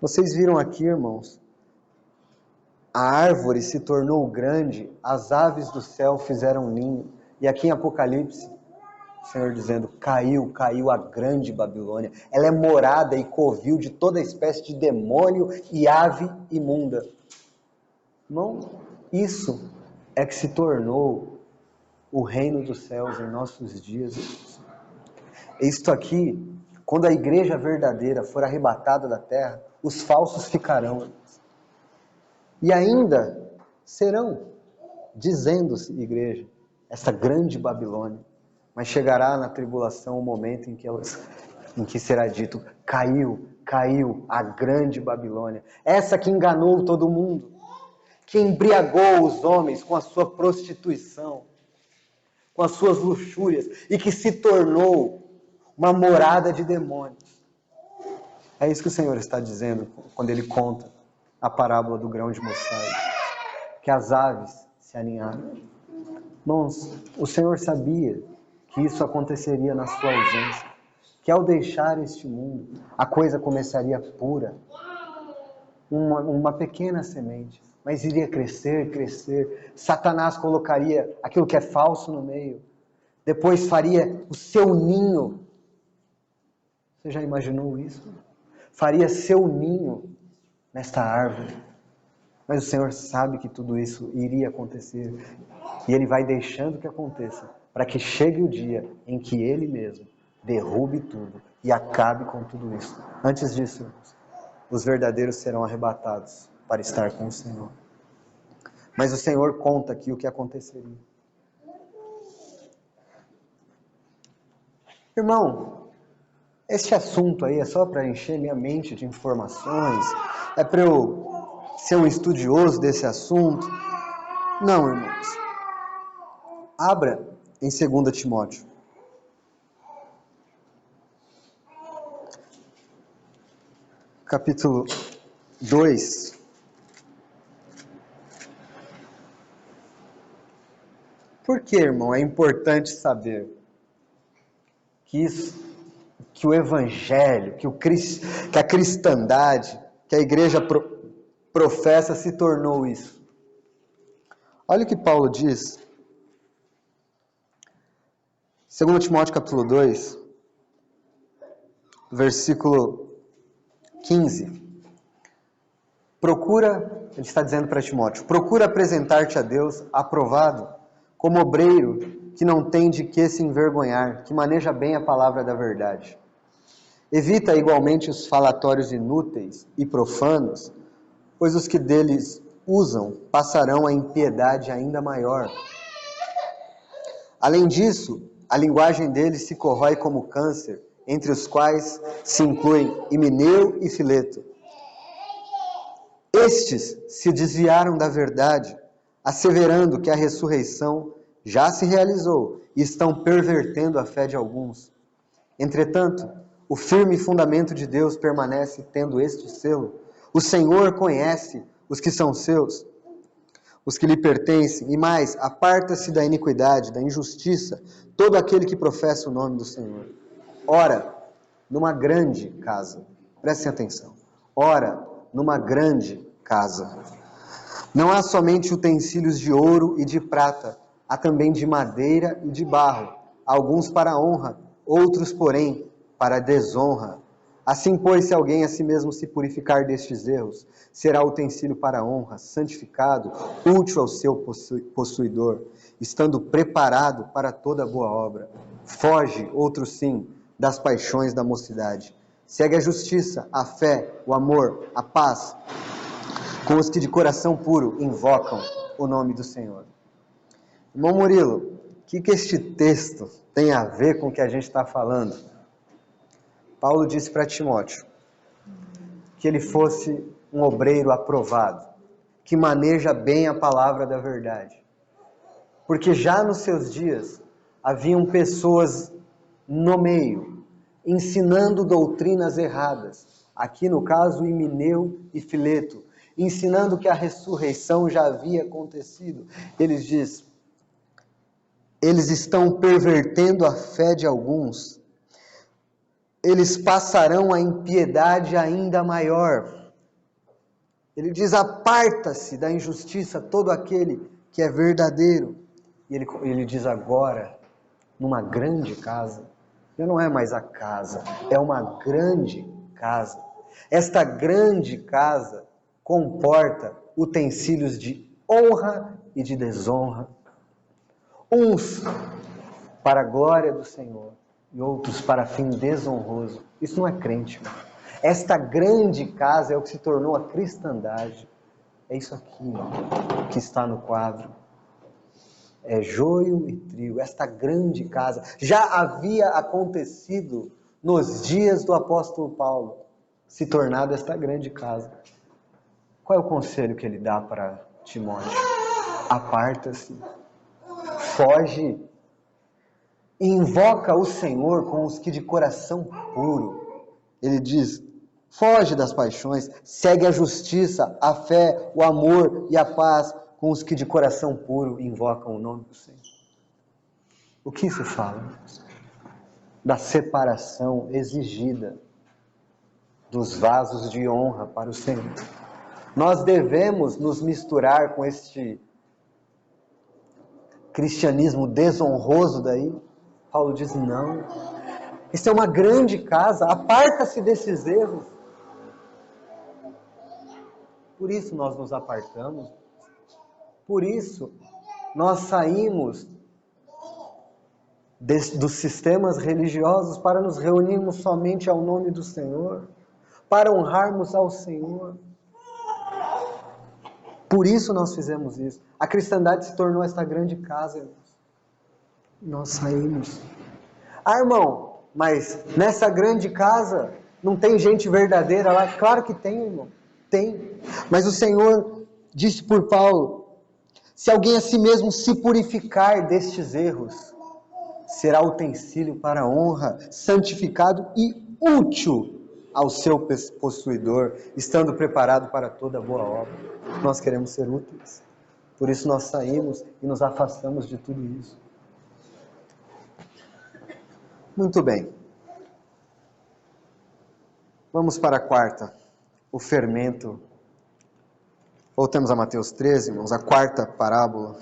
Vocês viram aqui, irmãos? A árvore se tornou grande, as aves do céu fizeram ninho. E aqui em Apocalipse, o Senhor dizendo, caiu a grande Babilônia. Ela é morada e covil de toda espécie de demônio e ave imunda. Irmão, isso é que se tornou o reino dos céus em nossos dias. Isto aqui, quando a igreja verdadeira for arrebatada da terra, os falsos ficarão. E ainda serão, dizendo-se igreja, essa grande Babilônia. Mas chegará na tribulação o momento em que será dito: caiu a grande Babilônia, essa que enganou todo mundo, que embriagou os homens com a sua prostituição, com as suas luxúrias, e que se tornou uma morada de demônios. É isso que o Senhor está dizendo quando Ele conta a parábola do grão de mostarda, que as aves se aninharam. Irmãos, o Senhor sabia que isso aconteceria na sua ausência, que ao deixar este mundo, a coisa começaria pura, uma pequena semente, mas iria crescer. Satanás colocaria aquilo que é falso no meio, depois faria o seu ninho. Você já imaginou isso? Faria seu ninho nesta árvore. Mas o Senhor sabe que tudo isso iria acontecer, e Ele vai deixando que aconteça, para que chegue o dia em que Ele mesmo derrube tudo e acabe com tudo isso. Antes disso, os verdadeiros serão arrebatados para estar com o Senhor. Mas o Senhor conta aqui o que aconteceria. Irmão, este assunto aí é só para encher minha mente de informações? É para eu ser um estudioso desse assunto? Não, irmãos. Abra em 2 Timóteo. Capítulo 2. Por que, irmão, é importante saber que o Evangelho, que a cristandade, que a igreja professa se tornou isso? Olha o que Paulo diz. 2 Timóteo capítulo 2, versículo 15. Ele está dizendo para Timóteo: procura apresentar-te a Deus aprovado, como obreiro que não tem de que se envergonhar, que maneja bem a palavra da verdade. Evita igualmente os falatórios inúteis e profanos, pois os que deles usam passarão a impiedade ainda maior. Além disso, a linguagem deles se corrói como câncer, entre os quais se incluem Himeneu e Fileto. Estes se desviaram da verdade, asseverando que a ressurreição já se realizou e estão pervertendo a fé de alguns. Entretanto, o firme fundamento de Deus permanece tendo este selo: o Senhor conhece os que são seus, os que lhe pertencem, e mais, aparta-se da iniquidade, da injustiça, todo aquele que professa o nome do Senhor. Ora, numa grande casa, prestem atenção, ora, numa grande casa, não há somente utensílios de ouro e de prata, há também de madeira e de barro, alguns para honra, outros, porém, para desonra. Assim, pois, se alguém a si mesmo se purificar destes erros, será utensílio para honra, santificado, útil ao seu possuidor, estando preparado para toda boa obra. Foge, outro sim, das paixões da mocidade. Segue a justiça, a fé, o amor, a paz, com os que de coração puro invocam o nome do Senhor. Irmão Murilo, o que este texto tem a ver com o que a gente está falando? Paulo disse para Timóteo que ele fosse um obreiro aprovado, que maneja bem a palavra da verdade. Porque já nos seus dias haviam pessoas no meio, ensinando doutrinas erradas. Aqui no caso, Himeneu e Fileto, ensinando que a ressurreição já havia acontecido. Eles dizem: eles estão pervertendo a fé de alguns. Eles passarão a impiedade ainda maior. Ele diz: aparta-se da injustiça todo aquele que é verdadeiro. E ele diz agora, numa grande casa. Já não é mais a casa, é uma grande casa. Esta grande casa comporta utensílios de honra e de desonra. Uns para a glória do Senhor e outros para fim desonroso. Isso não é crente, irmão. Esta grande casa é o que se tornou a cristandade. É isso aqui, irmão, que está no quadro. é joio e trigo, esta grande casa. Já havia acontecido nos dias do apóstolo Paulo, se tornado esta grande casa. Qual é o conselho que ele dá para Timóteo? Aparta-se, foge, invoca o Senhor com os que de coração puro. Ele diz, foge das paixões, segue a justiça, a fé, o amor e a paz com os que de coração puro invocam o nome do Senhor. O que isso fala? Da separação exigida dos vasos de honra para o Senhor. Nós devemos nos misturar com este cristianismo desonroso daí? Paulo diz, não. Isso é uma grande casa, aparta-se desses erros. Por isso nós nos apartamos. Por isso nós saímos dos sistemas religiosos para nos reunirmos somente ao nome do Senhor, para honrarmos ao Senhor. Por isso nós fizemos isso. A cristandade se tornou esta grande casa, irmãos. Nós saímos. Ah, irmão, mas nessa grande casa não tem gente verdadeira lá? Claro que tem, irmão. Tem. Mas o Senhor disse por Paulo, se alguém a si mesmo se purificar destes erros, será utensílio para a honra, santificado e útil ao seu possuidor, estando preparado para toda boa obra. Nós queremos ser úteis. Por isso nós saímos e nos afastamos de tudo isso. Muito bem. Vamos para a quarta. O fermento. Voltemos a Mateus 13, irmãos, a quarta parábola.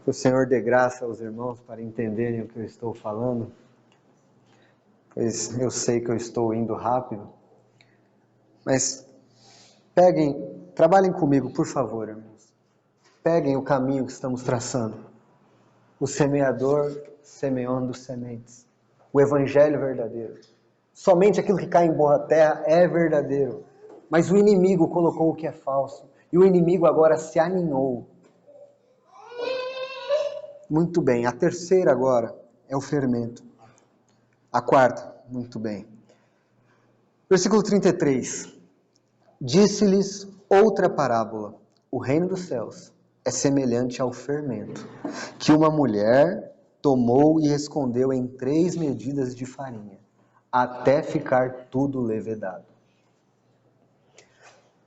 Que o Senhor dê graça aos irmãos para entenderem o que eu estou falando, pois eu sei que eu estou indo rápido. Mas trabalhem comigo, por favor, irmãos. Peguem o caminho que estamos traçando. O semeador semeando sementes. O evangelho verdadeiro. Somente aquilo que cai em boa terra é verdadeiro. Mas o inimigo colocou o que é falso. E o inimigo agora se aninhou. Muito bem. A terceira agora é o fermento. A quarta, muito bem. Versículo 33. Disse-lhes outra parábola. O reino dos céus é semelhante ao fermento, que uma mulher tomou e escondeu em 3 medidas de farinha, até ficar tudo levedado.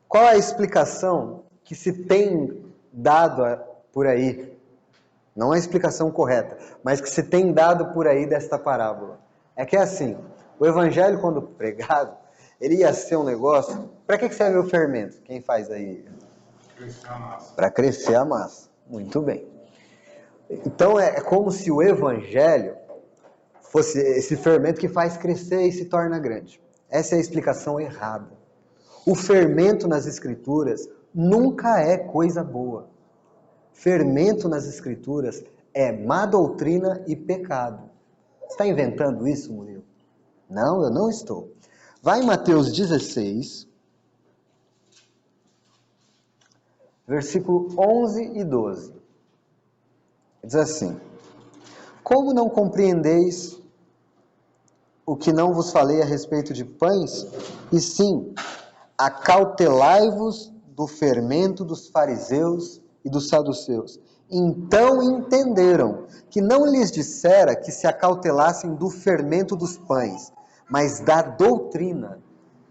Qual a explicação que se tem dado por aí? Não a explicação correta, mas que se tem dado por aí desta parábola. É que é assim, o evangelho quando pregado, ele ia ser um negócio... Para que serve o fermento? Quem faz aí? Crescer a massa. Para crescer a massa. Muito bem. Então é como se o evangelho fosse esse fermento que faz crescer e se torna grande. Essa é a explicação errada. O fermento nas escrituras nunca é coisa boa. Fermento nas escrituras é má doutrina e pecado. Você está inventando isso, Murilo? Não, eu não estou. Vai em Mateus 16, versículo 11 e 12. Diz assim: como não compreendeis o que não vos falei a respeito de pães? E sim, acautelai-vos do fermento dos fariseus e dos saduceus. Então entenderam que não lhes dissera que se acautelassem do fermento dos pães, mas da doutrina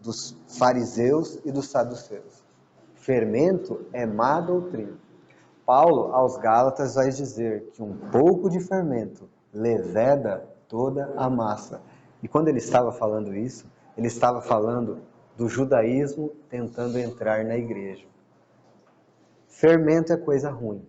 dos fariseus e dos saduceus. Fermento é má doutrina. Paulo, aos Gálatas, vai dizer que um pouco de fermento leveda toda a massa. E quando ele estava falando isso, ele estava falando do judaísmo tentando entrar na igreja. Fermento é coisa ruim.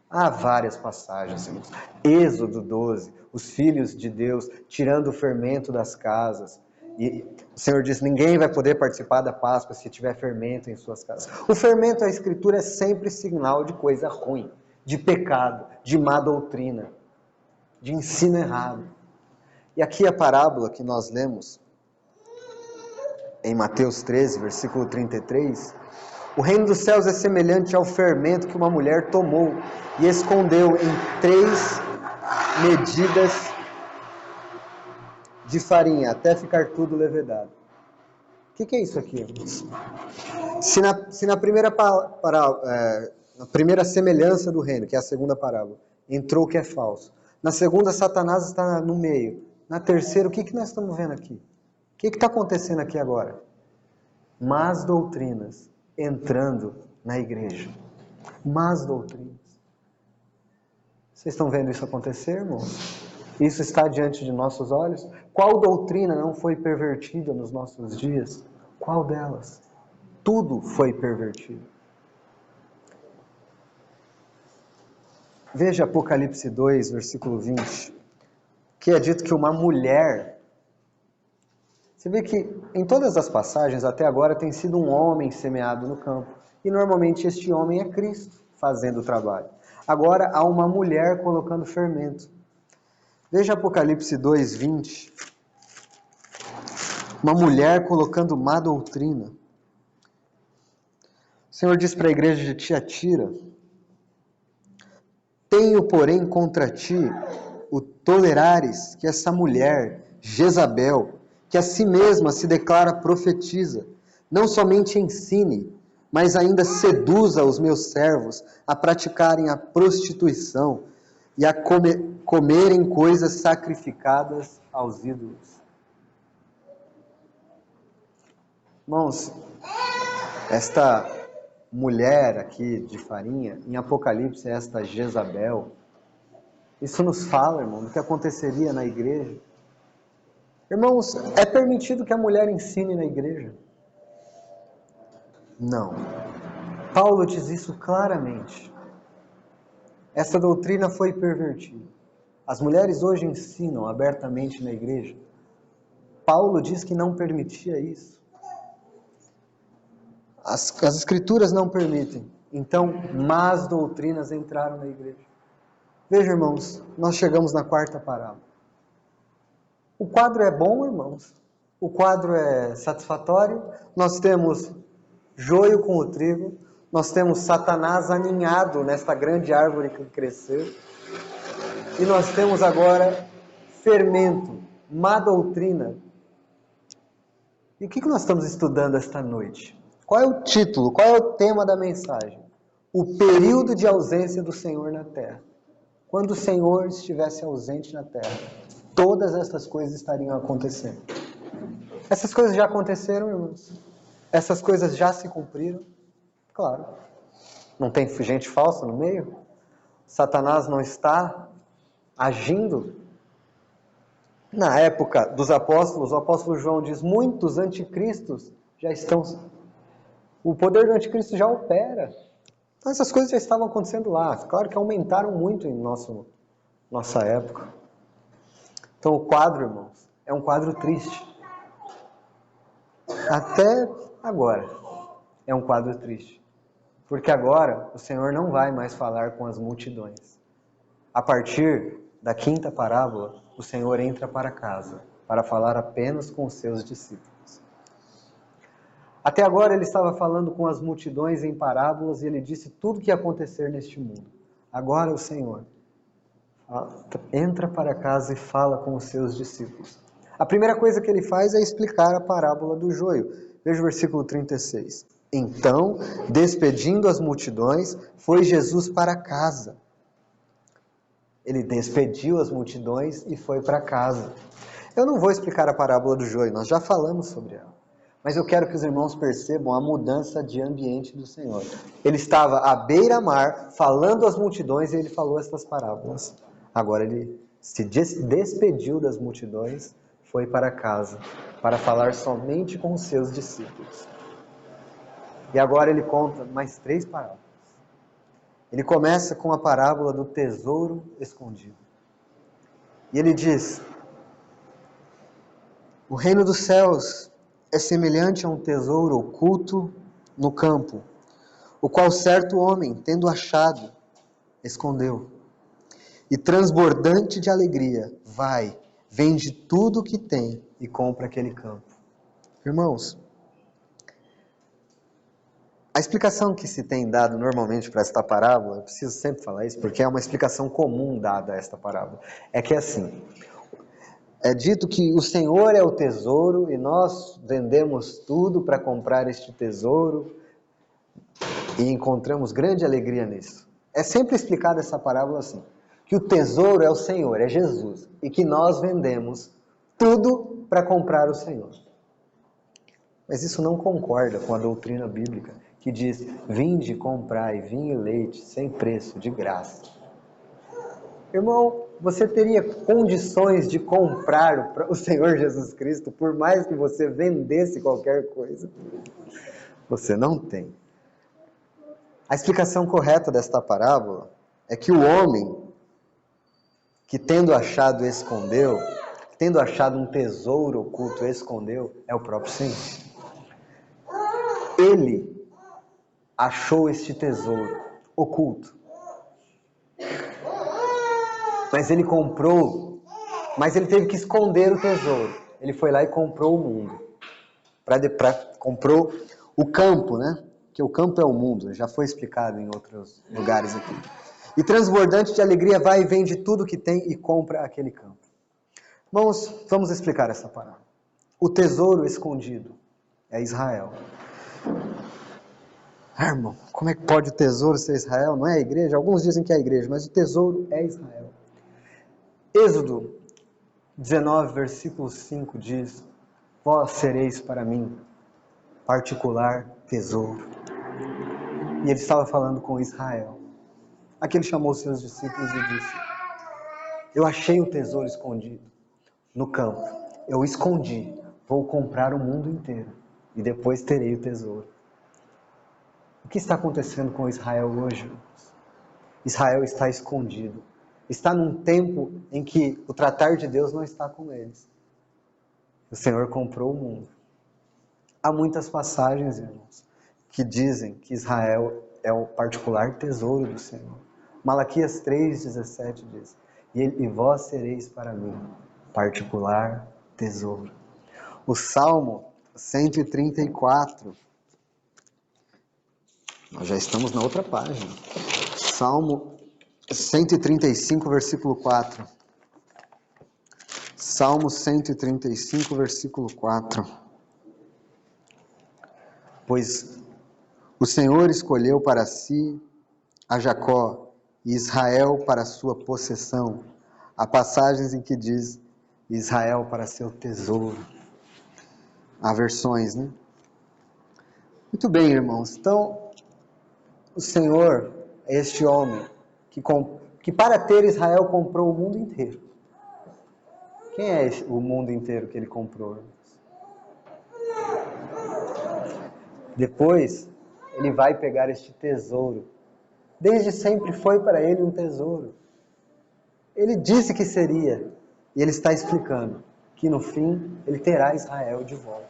Há várias passagens, irmãos. Êxodo 12, os filhos de Deus tirando o fermento das casas. E o Senhor diz, ninguém vai poder participar da Páscoa se tiver fermento em suas casas. O fermento, a Escritura, é sempre sinal de coisa ruim, de pecado, de má doutrina, de ensino errado. E aqui a parábola que nós lemos, em Mateus 13, versículo 33, O reino dos céus é semelhante ao fermento que uma mulher tomou e escondeu em 3 medidas de farinha, até ficar tudo levedado. O que é isso aqui, irmãos? Se na primeira semelhança do reino, que é a segunda parábola, entrou o que é falso. Na segunda, Satanás está no meio. Na terceira, o que nós estamos vendo aqui? O que está acontecendo aqui agora? Más doutrinas entrando na igreja. Más doutrinas. Vocês estão vendo isso acontecer, irmãos? Isso está diante de nossos olhos? Qual doutrina não foi pervertida nos nossos dias? Qual delas? Tudo foi pervertido. Veja Apocalipse 2, versículo 20, que é dito que uma mulher... Você vê que em todas as passagens até agora tem sido um homem semeado no campo. E normalmente este homem é Cristo fazendo o trabalho. Agora há uma mulher colocando fermento. Veja Apocalipse 2, 20. Uma mulher colocando má doutrina. O Senhor diz para a igreja de Tiatira: tenho, porém, contra ti o tolerares que essa mulher, Jezabel, que a si mesma se declara profetiza, não somente ensine, mas ainda seduza os meus servos a praticarem a prostituição e a comerem coisas sacrificadas aos ídolos. Irmãos, esta mulher aqui de farinha, em Apocalipse, esta Jezabel, isso nos fala, irmão, do que aconteceria na igreja. Irmãos, é permitido que a mulher ensine na igreja? Não. Paulo diz isso claramente. Essa doutrina foi pervertida. As mulheres hoje ensinam abertamente na igreja. Paulo diz que não permitia isso. As escrituras não permitem. Então, más doutrinas entraram na igreja. Veja, irmãos, nós chegamos na quarta parábola. O quadro é bom, irmãos. O quadro é satisfatório. Nós temos joio com o trigo. Nós temos Satanás aninhado nesta grande árvore que cresceu. E nós temos agora fermento, má doutrina. E o que nós estamos estudando esta noite? Qual é o título? Qual é o tema da mensagem? O período de ausência do Senhor na terra. Quando o Senhor estivesse ausente na terra, todas essas coisas estariam acontecendo. Essas coisas já aconteceram, irmãos? Essas coisas já se cumpriram? Claro. Não tem gente falsa no meio? Satanás não está agindo? Na época dos apóstolos, o apóstolo João diz, muitos anticristos já estão... O poder do anticristo já opera. Então essas coisas já estavam acontecendo lá. Claro que aumentaram muito em nossa época. Então o quadro, irmãos, é um quadro triste. Até agora é um quadro triste. Porque agora o Senhor não vai mais falar com as multidões. A partir da quinta parábola, o Senhor entra para casa para falar apenas com os seus discípulos. Até agora ele estava falando com as multidões em parábolas e ele disse tudo o que ia acontecer neste mundo. Agora o Senhor entra para casa e fala com os seus discípulos. A primeira coisa que ele faz é explicar a parábola do joio. Veja o versículo 36. Então, despedindo as multidões, foi Jesus para casa. Ele despediu as multidões e foi para casa. Eu não vou explicar a parábola do joio, nós já falamos sobre ela. Mas eu quero que os irmãos percebam a mudança de ambiente do Senhor. Ele estava à beira-mar, falando às multidões, e ele falou estas parábolas. Agora ele se despediu das multidões, foi para casa, para falar somente com os seus discípulos. E agora ele conta mais 3 parábolas. Ele começa com a parábola do tesouro escondido. E ele diz, o reino dos céus é semelhante a um tesouro oculto no campo, o qual certo homem, tendo achado, escondeu. E transbordante de alegria, vai, vende tudo o que tem e compra aquele campo. Irmãos, A explicação que se tem dado normalmente para esta parábola, eu preciso sempre falar isso, porque é uma explicação comum dada a esta parábola, é que é assim, é dito que o Senhor é o tesouro e nós vendemos tudo para comprar este tesouro e encontramos grande alegria nisso. É sempre explicada essa parábola assim, que o tesouro é o Senhor, é Jesus, e que nós vendemos tudo para comprar o Senhor. Mas isso não concorda com a doutrina bíblica, que diz, vinde comprai vinho e leite sem preço, de graça. Irmão, você teria condições de comprar o Senhor Jesus Cristo, por mais que você vendesse qualquer coisa? Você não tem. A explicação correta desta parábola é que o homem que tendo achado escondeu, tendo achado um tesouro oculto escondeu, é o próprio Senhor. Ele achou este tesouro oculto. Mas ele comprou, mas ele teve que esconder o tesouro. Ele foi lá e comprou o mundo. Comprou o campo, né? Que o campo é o mundo, já foi explicado em outros lugares aqui. E transbordante de alegria vai e vende tudo que tem e compra aquele campo. Vamos explicar essa parábola. O tesouro escondido é Israel. Irmão, como é que pode o tesouro ser Israel? Não é a igreja? Alguns dizem que é a igreja, mas o tesouro é Israel. Êxodo 19, versículo 5 diz, vós sereis para mim particular tesouro. E ele estava falando com Israel. Aqui ele chamou seus discípulos e disse, eu achei o tesouro escondido no campo. Eu escondi, vou comprar o mundo inteiro e depois terei o tesouro. O que está acontecendo com Israel hoje? Israel está escondido. Está num tempo em que o tratar de Deus não está com eles. O Senhor comprou o mundo. Há muitas passagens, irmãos, que dizem que Israel é o particular tesouro do Senhor. Malaquias 3,17 diz, e vós sereis para mim particular tesouro. O Salmo 134, nós já estamos na outra página. Salmo 135, versículo 4. Salmo 135, versículo 4. Pois o Senhor escolheu para si a Jacó e Israel para sua possessão. Há passagens em que diz Israel para seu tesouro. Há versões, né? Muito bem, irmãos. Então, o Senhor é este homem que para ter Israel comprou o mundo inteiro. Quem é o mundo inteiro que ele comprou? Depois, ele vai pegar este tesouro. Desde sempre foi para ele um tesouro. Ele disse que seria. E ele está explicando que no fim ele terá Israel de volta.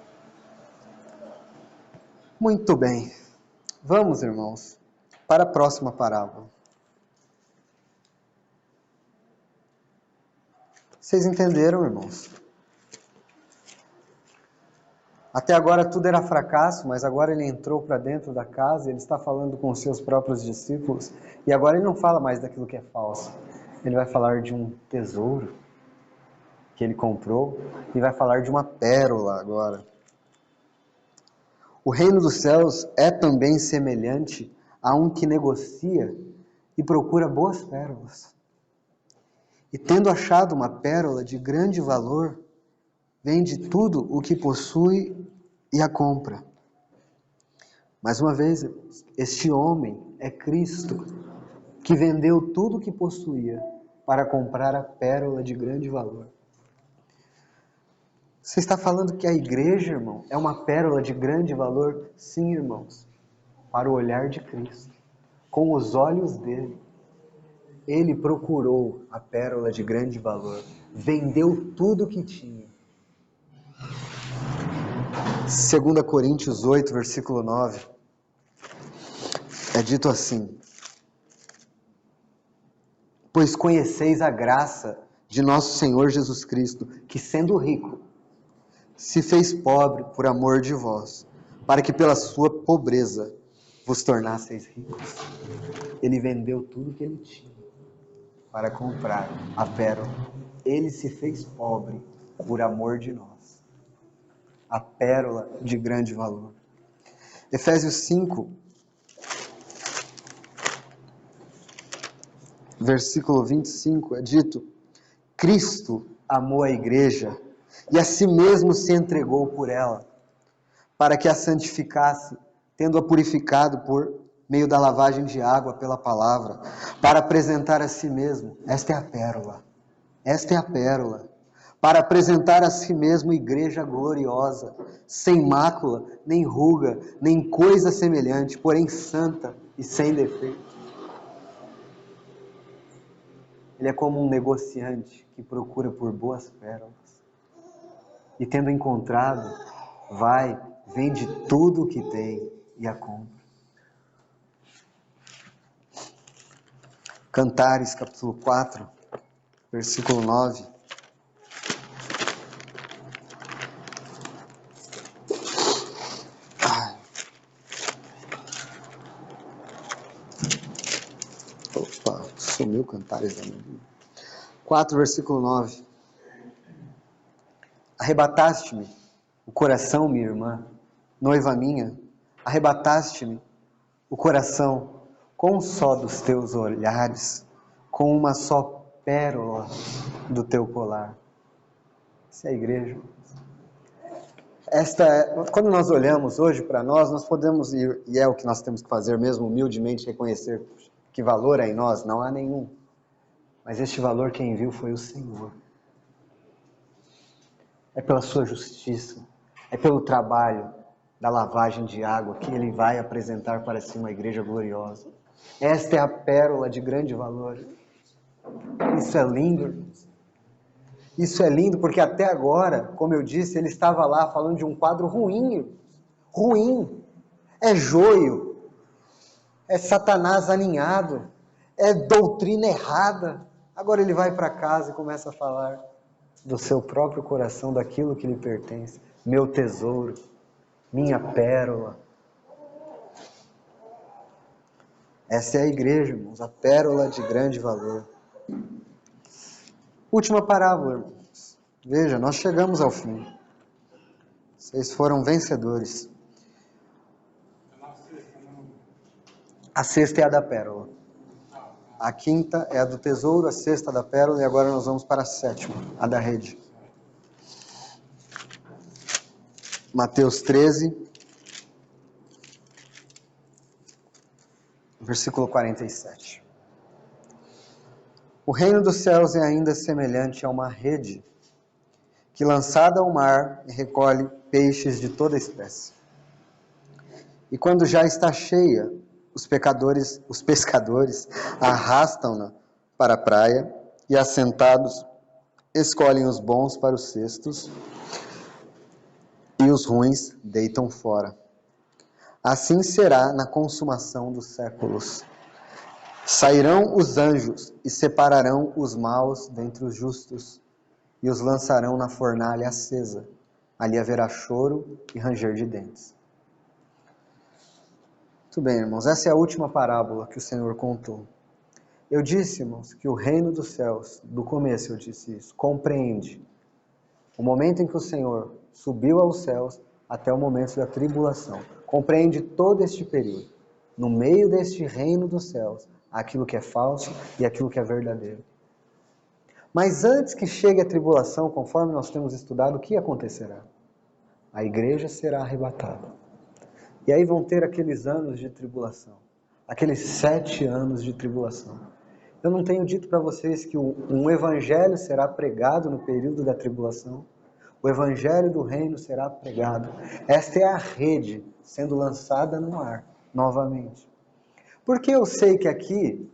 Muito bem. Vamos, irmãos, para a próxima parábola. Vocês entenderam, irmãos? Até agora tudo era fracasso, mas agora ele entrou para dentro da casa, ele está falando com os seus próprios discípulos, e agora ele não fala mais daquilo que é falso. Ele vai falar de um tesouro que ele comprou, e vai falar de uma pérola agora. O reino dos céus é também semelhante a um que negocia e procura boas pérolas. E tendo achado uma pérola de grande valor, vende tudo o que possui e a compra. Mais uma vez, este homem é Cristo, que vendeu tudo o que possuía para comprar a pérola de grande valor. Você está falando que a igreja, irmão, é uma pérola de grande valor? Sim, irmãos, para o olhar de Cristo, com os olhos dele. Ele procurou a pérola de grande valor, vendeu tudo o que tinha. 2 Coríntios 8, versículo 9, é dito assim, pois conheceis a graça de nosso Senhor Jesus Cristo, que sendo rico, se fez pobre por amor de vós, para que pela sua pobreza vos tornasseis ricos. Ele vendeu tudo que ele tinha para comprar a pérola. Ele se fez pobre por amor de nós. A pérola de grande valor. Efésios 5, versículo 25, é dito: Cristo amou a igreja e a si mesmo se entregou por ela, para que a santificasse, tendo-a purificado por meio da lavagem de água pela palavra, para apresentar a si mesmo. Esta é a pérola. Esta é a pérola. Para apresentar a si mesmo igreja gloriosa, sem mácula, nem ruga, nem coisa semelhante, porém santa e sem defeito. Ele é como um negociante que procura por boas pérolas. E tendo encontrado, vai, vende tudo o que tem e a compra. Cantares, capítulo 4, versículo 9. Opa, sumiu Cantares da minha Bíblia. 4, versículo 9. Arrebataste-me o coração, minha irmã, noiva minha, arrebataste-me o coração com um só dos teus olhares, com uma só pérola do teu colar. Essa é a igreja. Quando nós olhamos hoje para nós podemos ir, e é o que nós temos que fazer mesmo, humildemente reconhecer que valor há em nós, não há nenhum. Mas este valor quem viu foi o Senhor. É pela sua justiça, é pelo trabalho da lavagem de água que Ele vai apresentar para si uma igreja gloriosa. Esta é a pérola de grande valor. Isso é lindo, irmãos. Isso é lindo porque até agora, como eu disse, ele estava lá falando de um quadro ruim. Ruim. É joio. É Satanás aninhado. É doutrina errada. Agora ele vai para casa e começa a falar do seu próprio coração, daquilo que lhe pertence. Meu tesouro, minha pérola. Essa é a igreja, irmãos, a pérola de grande valor. Última parábola, irmãos. Veja, nós chegamos ao fim. Vocês foram vencedores. A sexta é a da pérola. A quinta é a do tesouro, a sexta da pérola, e agora nós vamos para a sétima, a da rede. Mateus 13, versículo 47. O reino dos céus é ainda semelhante a uma rede que, lançada ao mar, recolhe peixes de toda espécie. E quando já está cheia, os pescadores arrastam-na para a praia e, assentados, escolhem os bons para os cestos e os ruins deitam fora. Assim será na consumação dos séculos. Sairão os anjos e separarão os maus dentre os justos e os lançarão na fornalha acesa. Ali haverá choro e ranger de dentes. Muito bem, irmãos, essa é a última parábola que o Senhor contou. Eu disse, irmãos, que o reino dos céus, do começo eu disse isso, compreende o momento em que o Senhor subiu aos céus até o momento da tribulação. Compreende todo este período. No meio deste reino dos céus, aquilo que é falso e aquilo que é verdadeiro. Mas antes que chegue a tribulação, conforme nós temos estudado, o que acontecerá? A igreja será arrebatada. E aí vão ter aqueles anos de tribulação. Aqueles 7 anos de tribulação. Eu não tenho dito para vocês que um evangelho será pregado no período da tribulação? O evangelho do reino será pregado. Esta é a rede sendo lançada no ar, novamente. Porque eu sei que aqui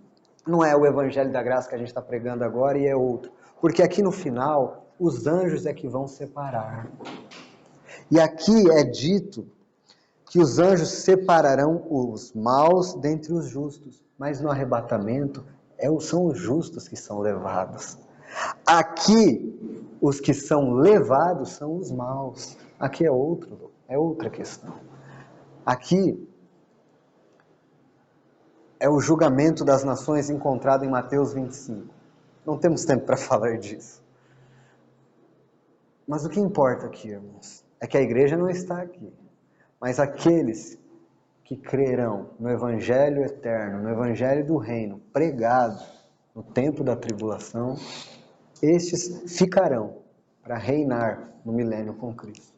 não é o evangelho da graça que a gente está pregando agora e é outro. Porque aqui no final, os anjos é que vão separar. E aqui é dito que os anjos separarão os maus dentre os justos. Mas no arrebatamento, são os justos que são levados. Aqui, os que são levados são os maus. Aqui é outra questão. Aqui, é o julgamento das nações encontrado em Mateus 25. Não temos tempo para falar disso. Mas o que importa aqui, irmãos, é que a igreja não está aqui, mas aqueles que crerão no Evangelho eterno, no Evangelho do reino, pregado no tempo da tribulação, estes ficarão para reinar no milênio com Cristo.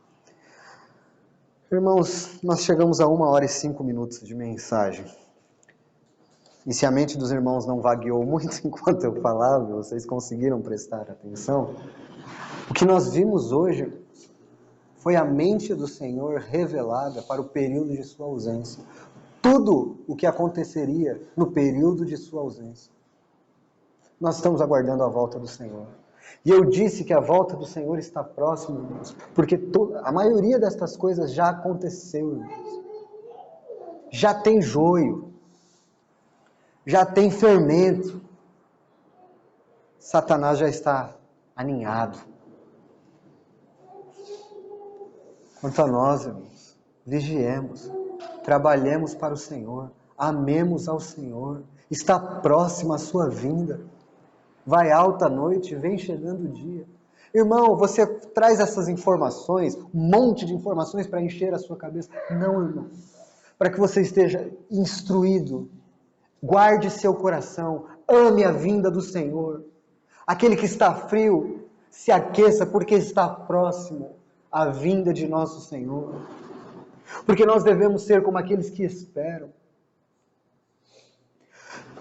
Irmãos, nós chegamos a 1h05 de mensagem. E se a mente dos irmãos não vagueou muito enquanto eu falava, vocês conseguiram prestar atenção, o que nós vimos hoje foi a mente do Senhor revelada para o período de sua ausência. Tudo o que aconteceria no período de sua ausência. Nós estamos aguardando a volta do Senhor. E eu disse que a volta do Senhor está próxima, irmãos, porque a maioria destas coisas já aconteceu, irmãos. Já tem joio. Já tem fermento. Satanás já está aninhado. Quanto a nós, irmãos, vigiemos, trabalhemos para o Senhor, amemos ao Senhor, está próxima a sua vinda. Vai alta a noite, vem chegando o dia. Irmão, você traz essas informações, um monte de informações para encher a sua cabeça. Não, irmão. Para que você esteja instruído. Guarde seu coração, ame a vinda do Senhor. Aquele que está frio, se aqueça porque está próximo a vinda de nosso Senhor. Porque nós devemos ser como aqueles que esperam.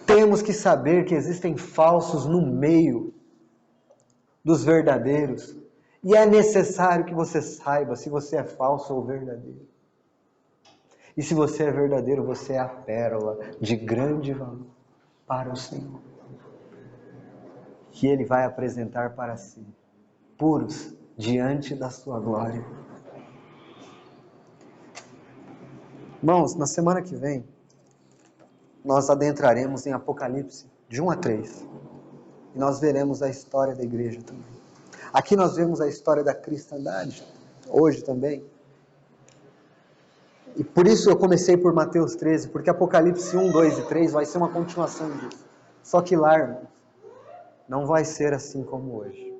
Temos que saber que existem falsos no meio dos verdadeiros. E é necessário que você saiba se você é falso ou verdadeiro. E se você é verdadeiro, você é a pérola de grande valor para o Senhor. Que Ele vai apresentar para si, puros, diante da sua glória. Irmãos, na semana que vem, nós adentraremos em Apocalipse, de 1 a 3. E nós veremos a história da igreja também. Aqui nós vemos a história da cristandade, hoje também. E por isso eu comecei por Mateus 13, porque Apocalipse 1, 2 e 3 vai ser uma continuação disso. Só que lá, irmãos, não vai ser assim como hoje.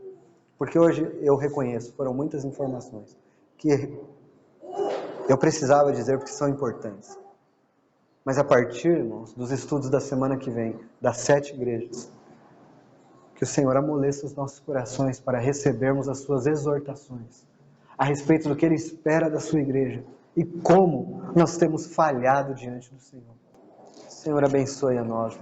Porque hoje eu reconheço, foram muitas informações que eu precisava dizer porque são importantes. Mas a partir, irmãos, dos estudos da semana que vem, das 7 igrejas, que o Senhor amoleça os nossos corações para recebermos as suas exortações a respeito do que Ele espera da sua igreja e como nós temos falhado diante do Senhor. O Senhor abençoe a nós.